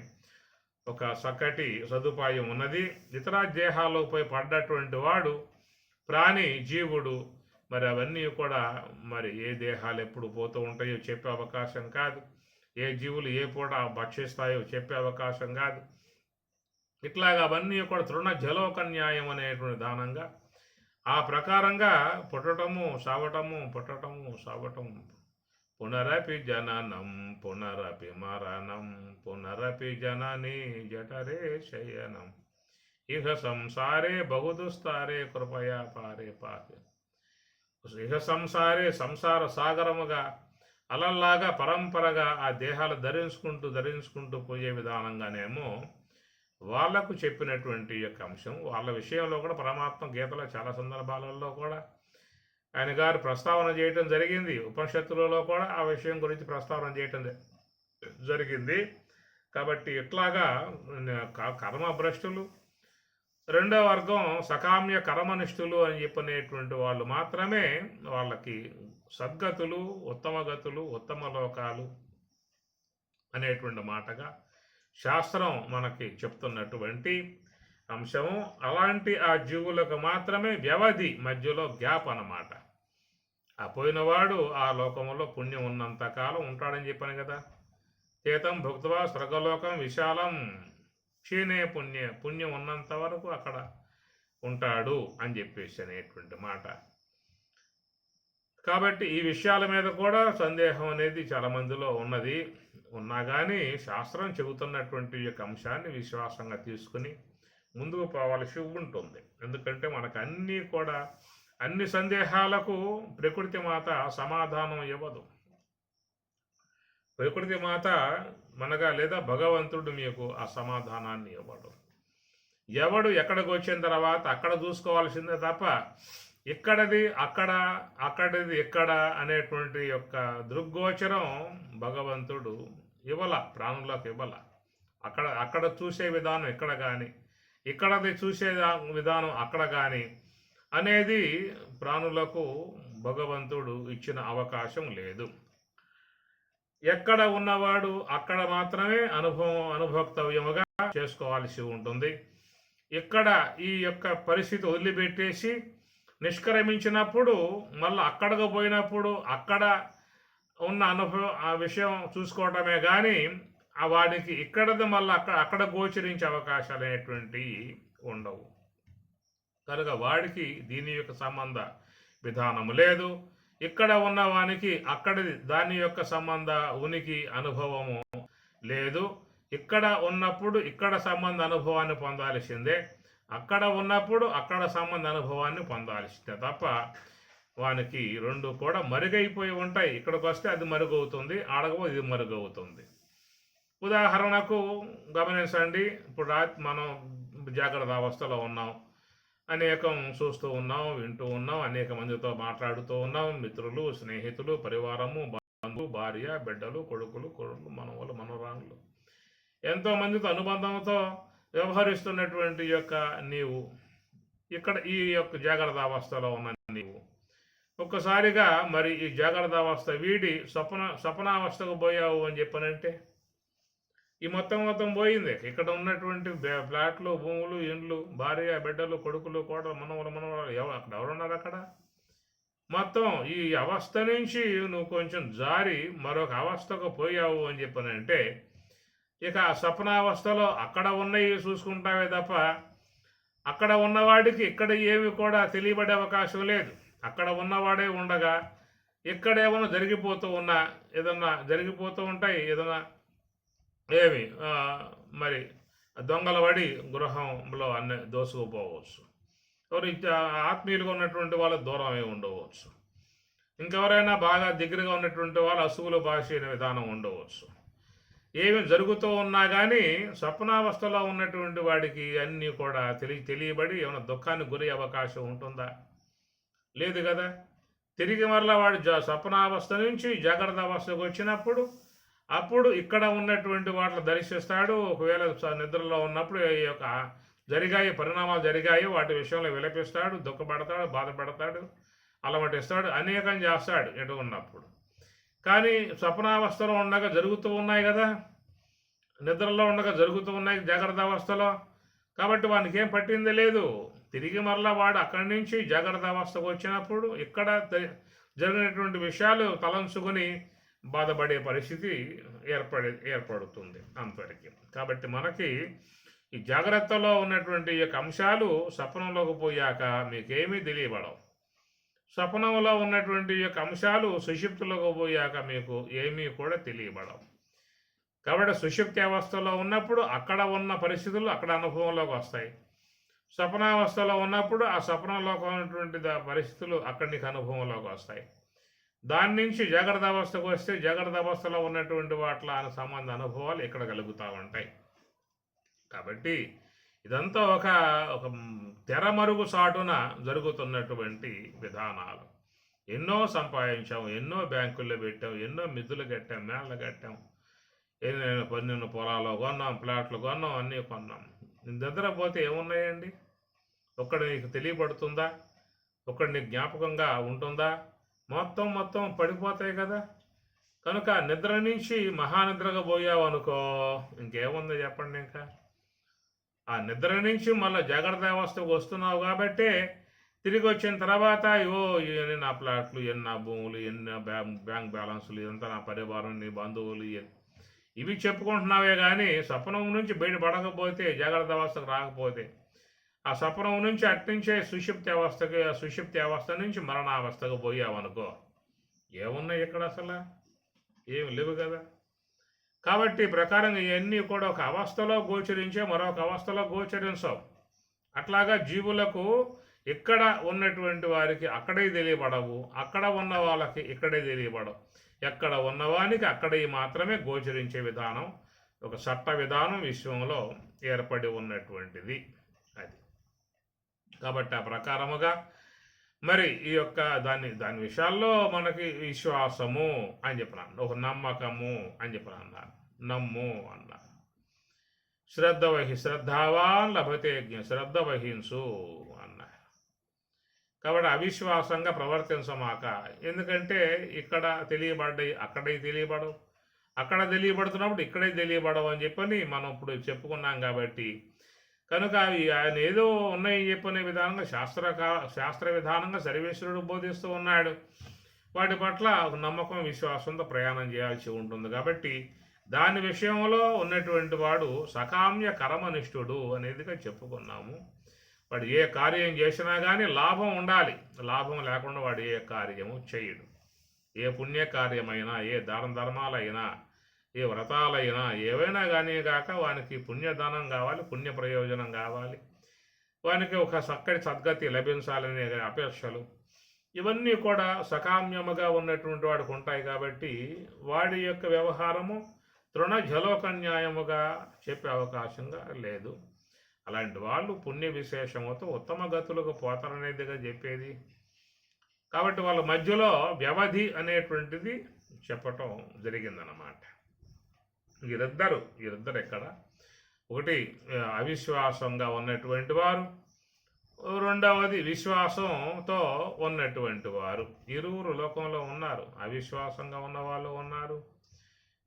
ఒక చక్కటి సదుపాయం ఉన్నది. ఇతర దేహాల్లో పోయి పడ్డటువంటి వాడు ప్రాణి, జీవుడు, మరి అవన్నీ కూడా మరి ఏ దేహాలు ఎప్పుడు పోతూ ఉంటాయో చెప్పే అవకాశం కాదు, ఏ జీవులు ఏ పూట భక్షిస్తాయో చెప్పే అవకాశం కాదు. ఇట్లాగా అవన్నీ కూడా తృణ జలోక న్యాయం అనేటువంటి దానంగా ఆ ప్రకారంగా పుట్టటము సావటము, పుట్టటము సావటము, పునరపి జననం పునరపి మరణం పునరపి జనని జఠరే శయనం ఇహ సంసారే బహుదుస్తారే కృపయా పారే పాపి. ఇహ సంసారే, సంసార సాగరముగా అలల్లాగా పరంపరగా ఆ దేహాలు ధరించుకుంటూ పోయే విధానంగానేమో వాళ్లకు చెప్పినటువంటి యొక్క అంశం. వాళ్ళ విషయంలో కూడా పరమాత్మ గీతలో చాలా సందర్భాలలో కూడా ఆయన గారు ప్రస్తావన చేయటం జరిగింది. ఉపనిషత్తులలో కూడా ఆ విషయం గురించి ప్రస్తావన చేయటం జరిగింది. కాబట్టి ఇట్లాగా కర్మభ్రష్టులు, రెండో వర్గం సకామ్య కర్మనిష్ఠులు అని చెప్పనేటువంటి వాళ్ళు మాత్రమే వాళ్ళకి సద్గతులు, ఉత్తమ గతులు, ఉత్తమ లోకాలు అనేటువంటి మాటగా శాస్త్రం మనకి చెప్తున్నటువంటి అంశము. అలాంటి ఆ జీవులకు మాత్రమే వ్యవధి మధ్యలో గ్యాప్ అన్నమాట. ఆ పోయినవాడు ఆ లోకంలో పుణ్యం ఉన్నంత కాలం ఉంటాడని చెప్పాను కదా. చేతం భుక్త్వా స్వర్గలోకం విశాలం క్షీణే పుణ్యం ఉన్నంత వరకు అక్కడ ఉంటాడు అని చెప్పేసి అనేటువంటి మాట. కాబట్టి ఈ విషయాల మీద కూడా సందేహం అనేది చాలా మందిలో ఉన్నది. ఉన్నా కానీ శాస్త్రం చెబుతున్నటువంటి యొక్క అంశాన్ని విశ్వాసంగా తీసుకుని ముందుకు పోవాల్సి ఉంటుంది. ఎందుకంటే మనకు అన్ని సందేహాలకు ప్రకృతి మాత సమాధానం ఇవ్వదు. ప్రకృతి మాత మనగా లేదా భగవంతుడు మీకు ఆ సమాధానాన్ని ఇవ్వడు. ఎవడు ఎక్కడికి వచ్చిన తర్వాత అక్కడ చూసుకోవాల్సిందే తప్ప ఇక్కడది అక్కడ, అక్కడిది ఇక్కడ అనేటువంటి యొక్క దృగ్గోచరం భగవంతుడు ప్రాణులకు ఇవ్వల. అక్కడ చూసే విధానం ఇక్కడ కానీ, ఇక్కడది చూసే విధానం అక్కడ కానీ అనేది ప్రాణులకు భగవంతుడు ఇచ్చిన అవకాశం లేదు. ఎక్కడ ఉన్నవాడు అక్కడ మాత్రమే అనుభోక్తవ్యముగా చేసుకోవాల్సి ఉంటుంది. ఇక్కడ ఈ యొక్క పరిస్థితి వదిలిపెట్టేసి నిష్క్రమించినప్పుడు మళ్ళీ అక్కడికి పోయినప్పుడు అక్కడ ఉన్న ఆ విషయం చూసుకోవటమే కానీ వాడికి ఇక్కడది మళ్ళీ అక్కడ గోచరించే అవకాశాలు అనేటువంటివి ఉండవు. కనుక వాడికి దీని యొక్క సంబంధ విధానము లేదు. ఇక్కడ ఉన్న వానికి దాని యొక్క సంబంధ ఉనికి అనుభవము లేదు. ఇక్కడ ఉన్నప్పుడు ఇక్కడ సంబంధ అనుభవాన్ని పొందాల్సిందే, అక్కడ ఉన్నప్పుడు అక్కడ సంబంధ అనుభవాన్ని పొందాల్సిందే తప్ప వానికి రెండు కూడా మరుగైపోయి ఉంటాయి. ఇక్కడికి వస్తే అది మరుగవుతుంది, ఆడగో ఇది మరుగవుతుంది. ఉదాహరణకు గమనించండి, ఇప్పుడు మనం జాగ్రత్త అవస్థలో ఉన్నాం, అనేకం చూస్తూ ఉన్నాం, వింటూ ఉన్నాం, అనేక మందితో మాట్లాడుతూ ఉన్నాం, మిత్రులు, స్నేహితులు, పరివారము, బంధువులు, భార్య, బిడ్డలు, కొడుకులు, మనవలు, మనవరాళ్ళు, ఎంతోమందితో అనుబంధంతో వ్యవహరిస్తున్నటువంటి యొక్క నీవు ఇక్కడ ఈ యొక్క జాగ్రత్త అవస్థలో ఉన్న నీవు ఒక్కసారిగా మరి ఈ జాగ్రత్త అవస్థ వీడి స్వప్నావస్థకు పోయావు అని చెప్పనంటే ఈ మొత్తం పోయింది. ఇక్కడ ఉన్నటువంటి ఫ్లాట్లు, భూములు, ఇండ్లు, భార్య, బిడ్డలు, కొడుకులు, కోడలు, మనవరాలు అక్కడ ఎవరున్నారు? అక్కడ మొత్తం ఈ అవస్థ నుంచి నువ్వు కొంచెం జారి మరొక అవస్థకు పోయావు అని చెప్పనంటే ఇక ఆ స్వప్నావస్థలో అక్కడ ఉన్నవి చూసుకుంటావే తప్ప అక్కడ ఉన్నవాడికి ఇక్కడ ఏమి కూడా తెలియబడే అవకాశం లేదు. అక్కడ ఉన్నవాడే ఉండగా ఇక్కడ ఏమైనా ఏదన్నా జరిగిపోతూ ఉంటాయి. ఏదైనా ఏమి మరి దొంగల పడి గృహంలో అన్నీ దోసుకుపోవచ్చు. ఎవరు ఆత్మీయులుగా ఉన్నటువంటి వాళ్ళు దూరమే ఉండవచ్చు. ఇంకెవరైనా బాగా దగ్గరగా ఉన్నటువంటి వాళ్ళు అసువులు భాష విధానం ఉండవచ్చు. ఏమి జరుగుతూ ఉన్నా కానీ స్వప్నావస్థలో ఉన్నటువంటి వాడికి అన్నీ కూడా తెలియబడి ఏమైనా దుఃఖానికి గురి అవకాశం ఉంటుందా? లేదు కదా. తిరిగి మరలా వాడు స్వప్నావస్థ నుంచి జాగ్రత్త అవస్థకు వచ్చినప్పుడు అప్పుడు ఇక్కడ ఉన్నటువంటి వాటిని దర్శిస్తాడు. ఒకవేళ నిద్రలో ఉన్నప్పుడు ఈ యొక్క పరిణామాలు జరిగాయి వాటి విషయంలో విలపిస్తాడు, దుఃఖపడతాడు, బాధపడతాడు, అలమటిస్తాడు, అనేకం చేస్తాడు ఎటు ఉన్నప్పుడు. కానీ స్వప్నావస్థలో ఉండగా జరుగుతూ ఉన్నాయి కదా, నిద్రలో ఉండగా జరుగుతూ ఉన్నాయి జాగ్రత్త అవస్థలో. కాబట్టి వానికి ఏం పట్టింది లేదు. తిరిగి మరలా వాడు అక్కడి నుంచి జాగ్రత్త అవస్థకు వచ్చినప్పుడు ఇక్కడ జరిగినటువంటి విషయాలు తలంచుకొని బాధపడే పరిస్థితి ఏర్పడుతుంది అంతవరకు. కాబట్టి మనకి ఈ జాగ్రత్తలో ఉన్నటువంటి యొక్క అంశాలు స్వప్నంలోకి పోయాక మీకేమీ తెలియబడవు. స్వప్నంలో ఉన్నటువంటి యొక్క అంశాలు సుషుప్తిలోకి పోయాక మీకు ఏమీ కూడా తెలియబడవు. కాబట్టి సుషుప్తి అవస్థలో ఉన్నప్పుడు అక్కడ ఉన్న పరిస్థితులు అక్కడ అనుభవంలోకి వస్తాయి. స్వప్నావస్థలో ఉన్నప్పుడు ఆ స్వప్నంలో ఉన్నటువంటి పరిస్థితులు అక్కడి నీకు అనుభవంలోకి వస్తాయి. దాని నుంచి జాగ్రత్త అవస్థకు వస్తే జాగ్రత్త అవస్థలో ఉన్నటువంటి వాటిల సంబంధ అనుభవాలు ఇక్కడ కలుగుతూ ఉంటాయి. కాబట్టి ఇదంతా ఒక ఒక తెరమరుగు చాటున జరుగుతున్నటువంటి విధానాలు. ఎన్నో సంపాదించాం, ఎన్నో బ్యాంకుల్లో పెట్టాం, ఎన్నో మిద్దులు కట్టాం, మేళ్ళు కట్టాం, పన్నెండు పొలాలు కొన్నాం, ప్లాట్లు కొన్నాం, అన్నీ కొన్నాం. నిద్రపోతే ఏమున్నాయండి? ఒక్కడు నీకు తెలియబడుతుందా? ఒక్కడు నీకు జ్ఞాపకంగా ఉంటుందా? మొత్తం పడిపోతాయి కదా. కనుక నిద్ర నుంచి మహానిద్రగా పోయావు అనుకో, ఇంకేముంది చెప్పండి. ఇంకా ఆ నిద్ర నుంచి మళ్ళీ జాగ్రత్త వ్యవస్థకు వస్తున్నావు కాబట్టే తిరిగి వచ్చిన తర్వాత ఎన్ని నా ప్లాట్లు, ఎన్ని నా భూములు, ఎన్ని బ్యాంక్ బ్యాలెన్సులు, ఇదంతా నా పరివారం, నీ బంధువులు, ఇవి చెప్పుకుంటున్నావే కానీ స్వప్నం నుంచి బయటపడకపోతే, జాగ్రత్త వ్యవస్థకు రాకపోతే, ఆ స్వప్నం నుంచి అట్నుంచే సుషుప్తి అవస్థకి, ఆ సుషుప్తి అవస్థ నుంచి మరణావస్థకు పోయావనుకో, ఏమున్నాయి ఇక్కడ అసలు? ఏమి లేవు కదా. కాబట్టి ప్రకారంగా ఇవన్నీ కూడా ఒక అవస్థలో గోచరించే మరొక అవస్థలో గోచరించవు. అట్లాగా జీవులకు ఇక్కడ ఉన్నటువంటి వారికి అక్కడే తెలియబడవు, అక్కడ ఉన్న వాళ్ళకి ఇక్కడే తెలియబడవు. ఎక్కడ ఉన్నవానికి అక్కడే మాత్రమే గోచరించే విధానం, ఒక చట్ట విధానం విశ్వంలో ఏర్పడి ఉన్నటువంటిది అది. కాబట్టి ఆ ప్రకారముగా మరి ఈ యొక్క దాని విషయాల్లో మనకి విశ్వాసము అని చెప్పినాను, ఒక నమ్మకము అని చెప్పిన అన్నారు, నమ్ము అన్నారు. శ్రద్ధావాన్ లభతే జ్ఞ, శ్రద్ధ వహించు అన్నారు. కాబట్టి అవిశ్వాసంగా ప్రవర్తించమాక. ఎందుకంటే ఇక్కడ తెలియబడ్డాయి అక్కడే తెలియబడవు, అక్కడ తెలియబడుతున్నప్పుడు ఇక్కడే తెలియబడవు అని చెప్పని మనం ఇప్పుడు చెప్పుకున్నాం. కాబట్టి కనుక ఆయన ఏదో ఉన్నాయి చెప్పనే విధానంగా శాస్త్ర విధానంగా సర్వేశ్వరుడు బోధిస్తూ ఉన్నాడు. వాటి పట్ల నమ్మకం విశ్వాసంతో ప్రయాణం చేయాల్సి ఉంటుంది. కాబట్టి దాని విషయంలో ఉన్నటువంటి వాడు సకామ్య కర్మనిష్ఠుడు అనేదిగా చెప్పుకున్నాము. వాడు ఏ కార్యం చేసినా కానీ లాభం ఉండాలి, లాభం లేకుండా వాడు ఏ కార్యము చేయడు. ఏ పుణ్యకార్యమైనా, ఏ దాన ధర్మాలైనా, ఏ వ్రతాలైనా, ఏవైనా కానీ కాక వానికి పుణ్యదానం కావాలి, పుణ్య ప్రయోజనం కావాలి, వానికి ఒక చక్కటి సద్గతి లభించాలనే అపేక్షలు, ఇవన్నీ కూడా సకామ్యముగా ఉన్నటువంటి వాడికి ఉంటాయి. కాబట్టి వాడి యొక్క వ్యవహారము తృణ జలోకన్యాయముగా చెప్పే అవకాశంగా లేదు. అలాంటి వాళ్ళు పుణ్య విశేషముతో ఉత్తమ గతులకు పోతారనేదిగా చెప్పేది. కాబట్టి వాళ్ళ మధ్యలో వ్యవధి అనేటువంటిది చెప్పటం జరిగిందన్నమాట. వీరిద్దరు ఎక్కడ, ఒకటి అవిశ్వాసంగా ఉన్నటువంటి వారు, రెండవది విశ్వాసంతో ఉన్నటువంటి వారు. ఇరువురు లోకంలో ఉన్నారు. అవిశ్వాసంగా ఉన్న వాళ్ళు ఉన్నారు,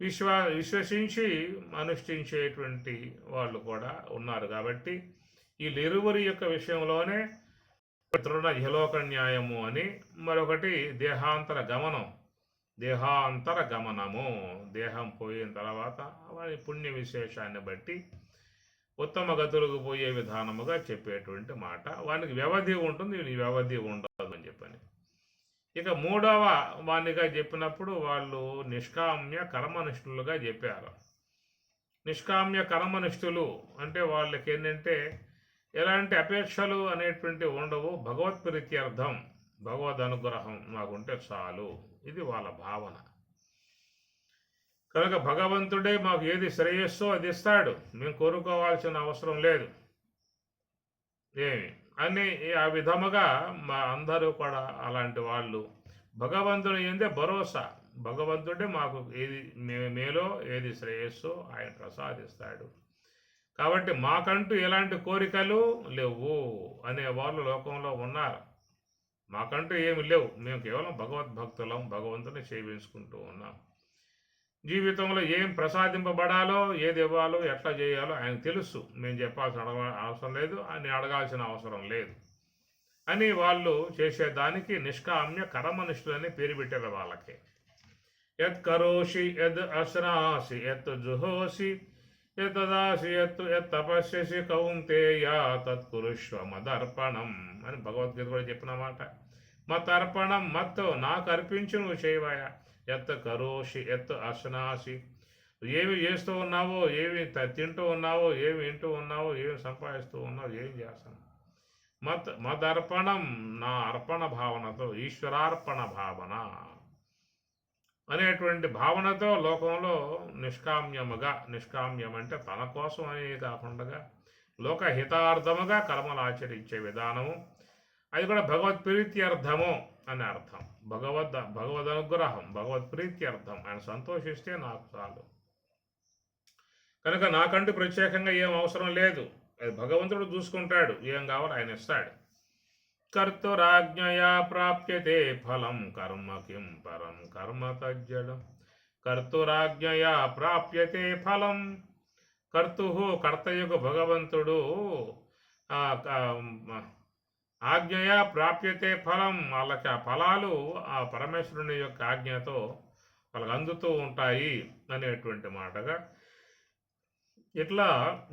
విశ్వసించి అనుష్ఠించేటువంటి వాళ్ళు కూడా ఉన్నారు. కాబట్టి వీళ్ళిరువురి యొక్క విషయంలోనే తృణ ఇహలోక న్యాయము అని, మరొకటి దేహాంతర గమనము, దేహం పోయిన తర్వాత వారి పుణ్య విశేషాన్ని బట్టి ఉత్తమ గతులకు పోయే విధానముగా చెప్పేటువంటి మాట. వానికి వ్యవధి ఉంటుంది, వ్యవధి ఉండదు అని చెప్పని. ఇక మూడవ వానిగా చెప్పినప్పుడు వాళ్ళు నిష్కామ్య కర్మనిష్ఠులుగా చెప్పారు. నిష్కామ్య కర్మనిష్ఠులు అంటే వాళ్ళకి ఏంటంటే ఎలాంటి అపేక్షలు అనేటువంటి ఉండవు, భగవత్ప్రీత్యర్థం, భగవద్ అనుగ్రహం మాకుంటే చాలు, ఇది వాళ్ళ భావన. కనుక భగవంతుడే మాకు ఏది శ్రేయస్సో అది ఇస్తాడు, మేము కోరుకోవాల్సిన అవసరం లేదు ఏమి అని ఆ విధముగా మా అందరూ కూడా అలాంటి వాళ్ళు. భగవంతుని ఏందే భరోసా, భగవంతుడే మాకు ఏది మేలో ఏది శ్రేయస్సో ఆయన ప్రసాదిస్తాడు. కాబట్టి మాకంటూ ఎలాంటి కోరికలు లేవు అనే వాళ్ళు లోకంలో ఉన్నారు. మాకంటూ ఏమి లేవు, మేము కేవలం భగవద్భక్తులం, భగవంతుని సేవించుకుంటూ ఉన్నాం. జీవితంలో ఏం ప్రసాదింపబడాలో, ఏది ఇవ్వాలో, ఎట్లా చేయాలో ఆయన తెలుసు. మేము చెప్పాల్సిన అవసరం లేదు, అని అడగాల్సిన అవసరం లేదు అని వాళ్ళు చేసేదానికి నిష్కామ్య కర్మనిష్ఠులని పేరు పెట్టారు వాళ్ళకి. యత్ కరోషి యద్ అశ్నాసి యత్ జుహోసి యతదాసి యత్ తపస్యసి కౌంతేయ తత్కురుష్వ మదర్పణం అని భగవద్గీత కూడా చెప్పినమాట. మతర్పణం, మత్తు నాకు అర్పించి నువ్వు చేయవయా. ఎత్ కరోషి ఎత్ అశ్నాసి, ఏమి చేస్తూ ఉన్నావో, ఏమి తింటూ ఉన్నావో, ఏమి వింటూ ఉన్నావో, ఏమి సంపాదిస్తూ ఉన్నావో, ఏం చేస్తాను. మదర్పణం, నా అర్పణ భావనతో, ఈశ్వరార్పణ భావన, అనేటువంటి భావనతో లోకంలో నిష్కామ్యం అంటే తన కోసం అనేది కాకుండా లోకహితార్థముగా కర్మలు ఆచరించే విధానము, అది కూడా భగవత్ ప్రీత్యర్థము అని అర్థం. భగవద్ అనుగ్రహం, భగవత్ ప్రీత్యర్థం. ఆయన సంతోషిస్తే నాకు చాలు. కనుక నాకంటూ ప్రత్యేకంగా ఏం అవసరం లేదు, అది భగవంతుడు చూసుకుంటాడు, ఏం కావాలో ఆయన ఇస్తాడు. కర్తురాజ్ఞయా ప్రాప్యతే ఫలం కర్మ కిం పరం కర్మ తజ్జడం. కర్తురాజ్ఞయా ప్రాప్యతే ఫలం. కర్తయుగు భగవంతుడు ఆజ్ఞయా ప్రాప్యతే ఫలం. వాళ్ళకి ఆ ఫలాలు ఆ పరమేశ్వరుని యొక్క ఆజ్ఞతో వాళ్ళకి అందుతూ ఉంటాయి అనేటువంటి మాటగా, ఇట్లా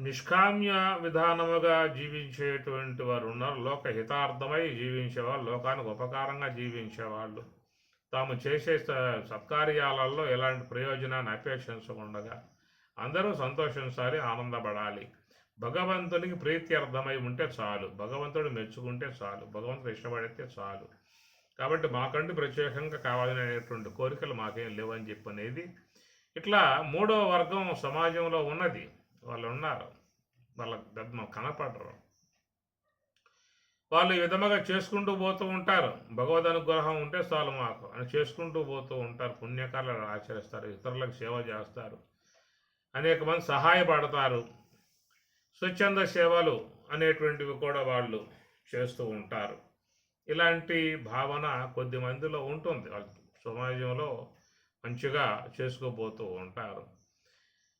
నిష్కామ్య విధానముగా జీవించేటువంటి వారు ఉన్నారు. లోకహితార్థమై జీవించేవాళ్ళు, లోకానికి ఉపకారంగా జీవించేవాళ్ళు, తాము చేసే సత్కార్యాలలో ఎలాంటి ప్రయోజనాన్ని అపేక్షించకుండా అందరూ సంతోషించాలి, ఆనందపడాలి. భగవంతునికి ప్రీత్యర్థమై ఉంటే చాలు, భగవంతుడు మెచ్చుకుంటే చాలు, భగవంతుడు ఇష్టపడితే చాలు. కాబట్టి మాకంటూ ప్రత్యేకంగా కావాలనేటువంటి కోరికలు మాకేం లేవని చెప్పనేది. ఇట్లా మూడో వర్గం సమాజంలో ఉన్నది. వాళ్ళు ఉన్నారు, వాళ్ళకి పెద్ద కనపడరు. వాళ్ళు ఈ విధముగా చేసుకుంటూ పోతూ ఉంటారు. భగవద్ అనుగ్రహం ఉంటే చాలు మాకు అని చేసుకుంటూ పోతూ ఉంటారు. పుణ్యకార్యాలు ఆచరిస్తారు, ఇతరులకు సేవ చేస్తారు, అనేక మంది సహాయపడతారు. స్వచ్ఛంద సేవలు అనేటువంటివి కూడా వాళ్ళు చేస్తూ ఉంటారు. ఇలాంటి భావన కొద్ది మందిలో ఉంటుంది. వాళ్ళు సమాజంలో మంచిగా చేసుకుపోతూ ఉంటారు.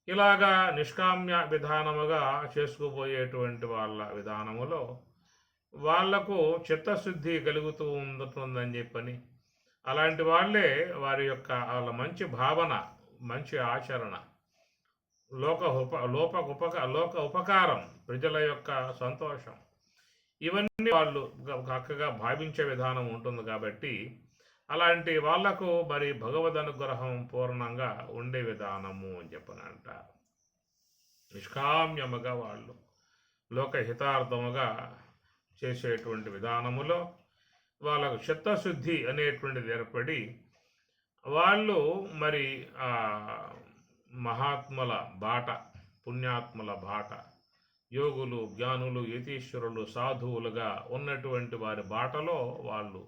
ఇలాగా నిష్కామ్య విధానముగా చేసుకుపోయేటువంటి వాళ్ళ విధానములో వాళ్లకు చిత్తశుద్ధి కలుగుతూ ఉంటుందని చెప్పని, అలాంటి వాళ్ళే వాళ్ళ మంచి భావన, మంచి ఆచరణ, లోక ఉపకారం, ప్రజల యొక్క సంతోషం, ఇవన్నీ వాళ్ళు చక్కగా భావించే విధానం ఉంటుంది. కాబట్టి అలాంటి వాళ్లకు మరి భగవద్ అనుగ్రహం పూర్ణంగా ఉండే విధానము అని చెప్పనంటారు. నిష్కామ్యముగా వాళ్ళు లోకహితార్థముగా చేసేటువంటి విధానములో వాళ్ళకు చిత్తశుద్ధి అనేటువంటిది ఏర్పడి వాళ్ళు మరి మహాత్ముల బాట, పుణ్యాత్ముల బాట, యోగులు, జ్ఞానులు, యతీశ్వరులు, సాధువులుగా ఉన్నటువంటి వారి బాటలో వాళ్ళు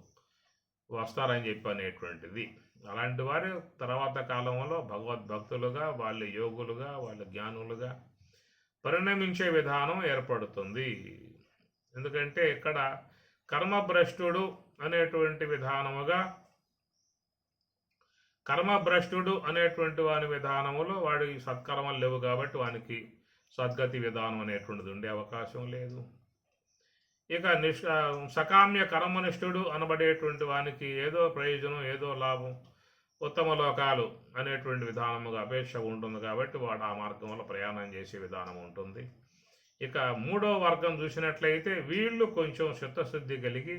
వస్తారని చెప్పి అనేటువంటిది. అలాంటి వారు తర్వాత కాలంలో భగవద్భక్తులుగా, వాళ్ళ యోగులుగా, వాళ్ళ జ్ఞానులుగా పరిణమించే విధానం ఏర్పడుతుంది. ఎందుకంటే ఇక్కడ కర్మభ్రష్టుడు అనేటువంటి విధానముగా, కర్మభ్రష్టుడు అనేటువంటి వాని విధానములో వాడి సత్కర్మలు లేవు కాబట్టి వానికి సద్గతి విధానం అనేటువంటిది ఉండే అవకాశం లేదు. ఇక సకామ్య కర్మనిష్ఠుడు అనబడేటువంటి వానికి ఏదో ప్రయోజనం, ఏదో లాభం, ఉత్తమ లోకాలు అనేటువంటి విధానముగా అపేక్ష ఉంటుంది కాబట్టి వాడు ఆ మార్గంలో ప్రయాణం చేసే విధానం ఉంటుంది. ఇక మూడో వర్గం చూసినట్లయితే వీళ్ళు కొంచెం చిత్తశుద్ధి కలిగి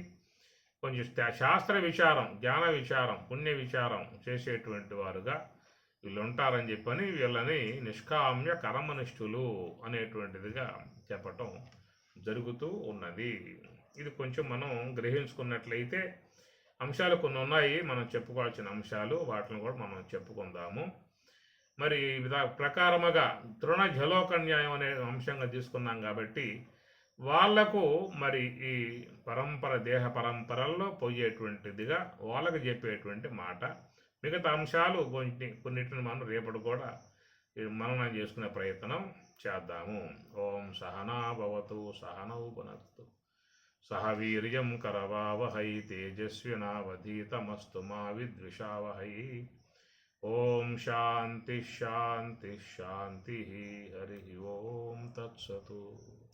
కొంచెం శాస్త్ర విచారం, జ్ఞాన విచారం, పుణ్య విచారం చేసేటువంటి వారుగా వీళ్ళు ఉంటారని చెప్పని వీళ్ళని నిష్కామ్య కర్మనిష్ఠులు అనేటువంటిదిగా చెప్పటం జరుగుతూ ఉన్నది. ఇది కొంచెం మనం గ్రహించుకున్నట్లయితే అంశాలు కొన్ని ఉన్నాయి మనం చెప్పుకోవాల్సిన అంశాలు, వాటిని కూడా మనం చెప్పుకుందాము. మరి ప్రకారముగా తృణ జలోక న్యాయం అనే అంశంగా తీసుకున్నాం కాబట్టి వాళ్లకు మరి ఈ దేహ పరంపరల్లో పోయేటువంటిదిగా వాళ్ళకి చెప్పేటువంటి మాట. మిగతా అంశాలు కొన్నిటిని మనం రేపటి కూడా మననం చేసుకునే ప్రయత్నం చేద్దాము. ఓం సహనా భవతు సహనౌ పునస్తు సహ వీర్యం కరవావహై తేజస్వినావధీతమస్తు మా విద్విషావహై. ఓం శాంతి శాంతి శాంతి. హరి ఓం తత్సతు.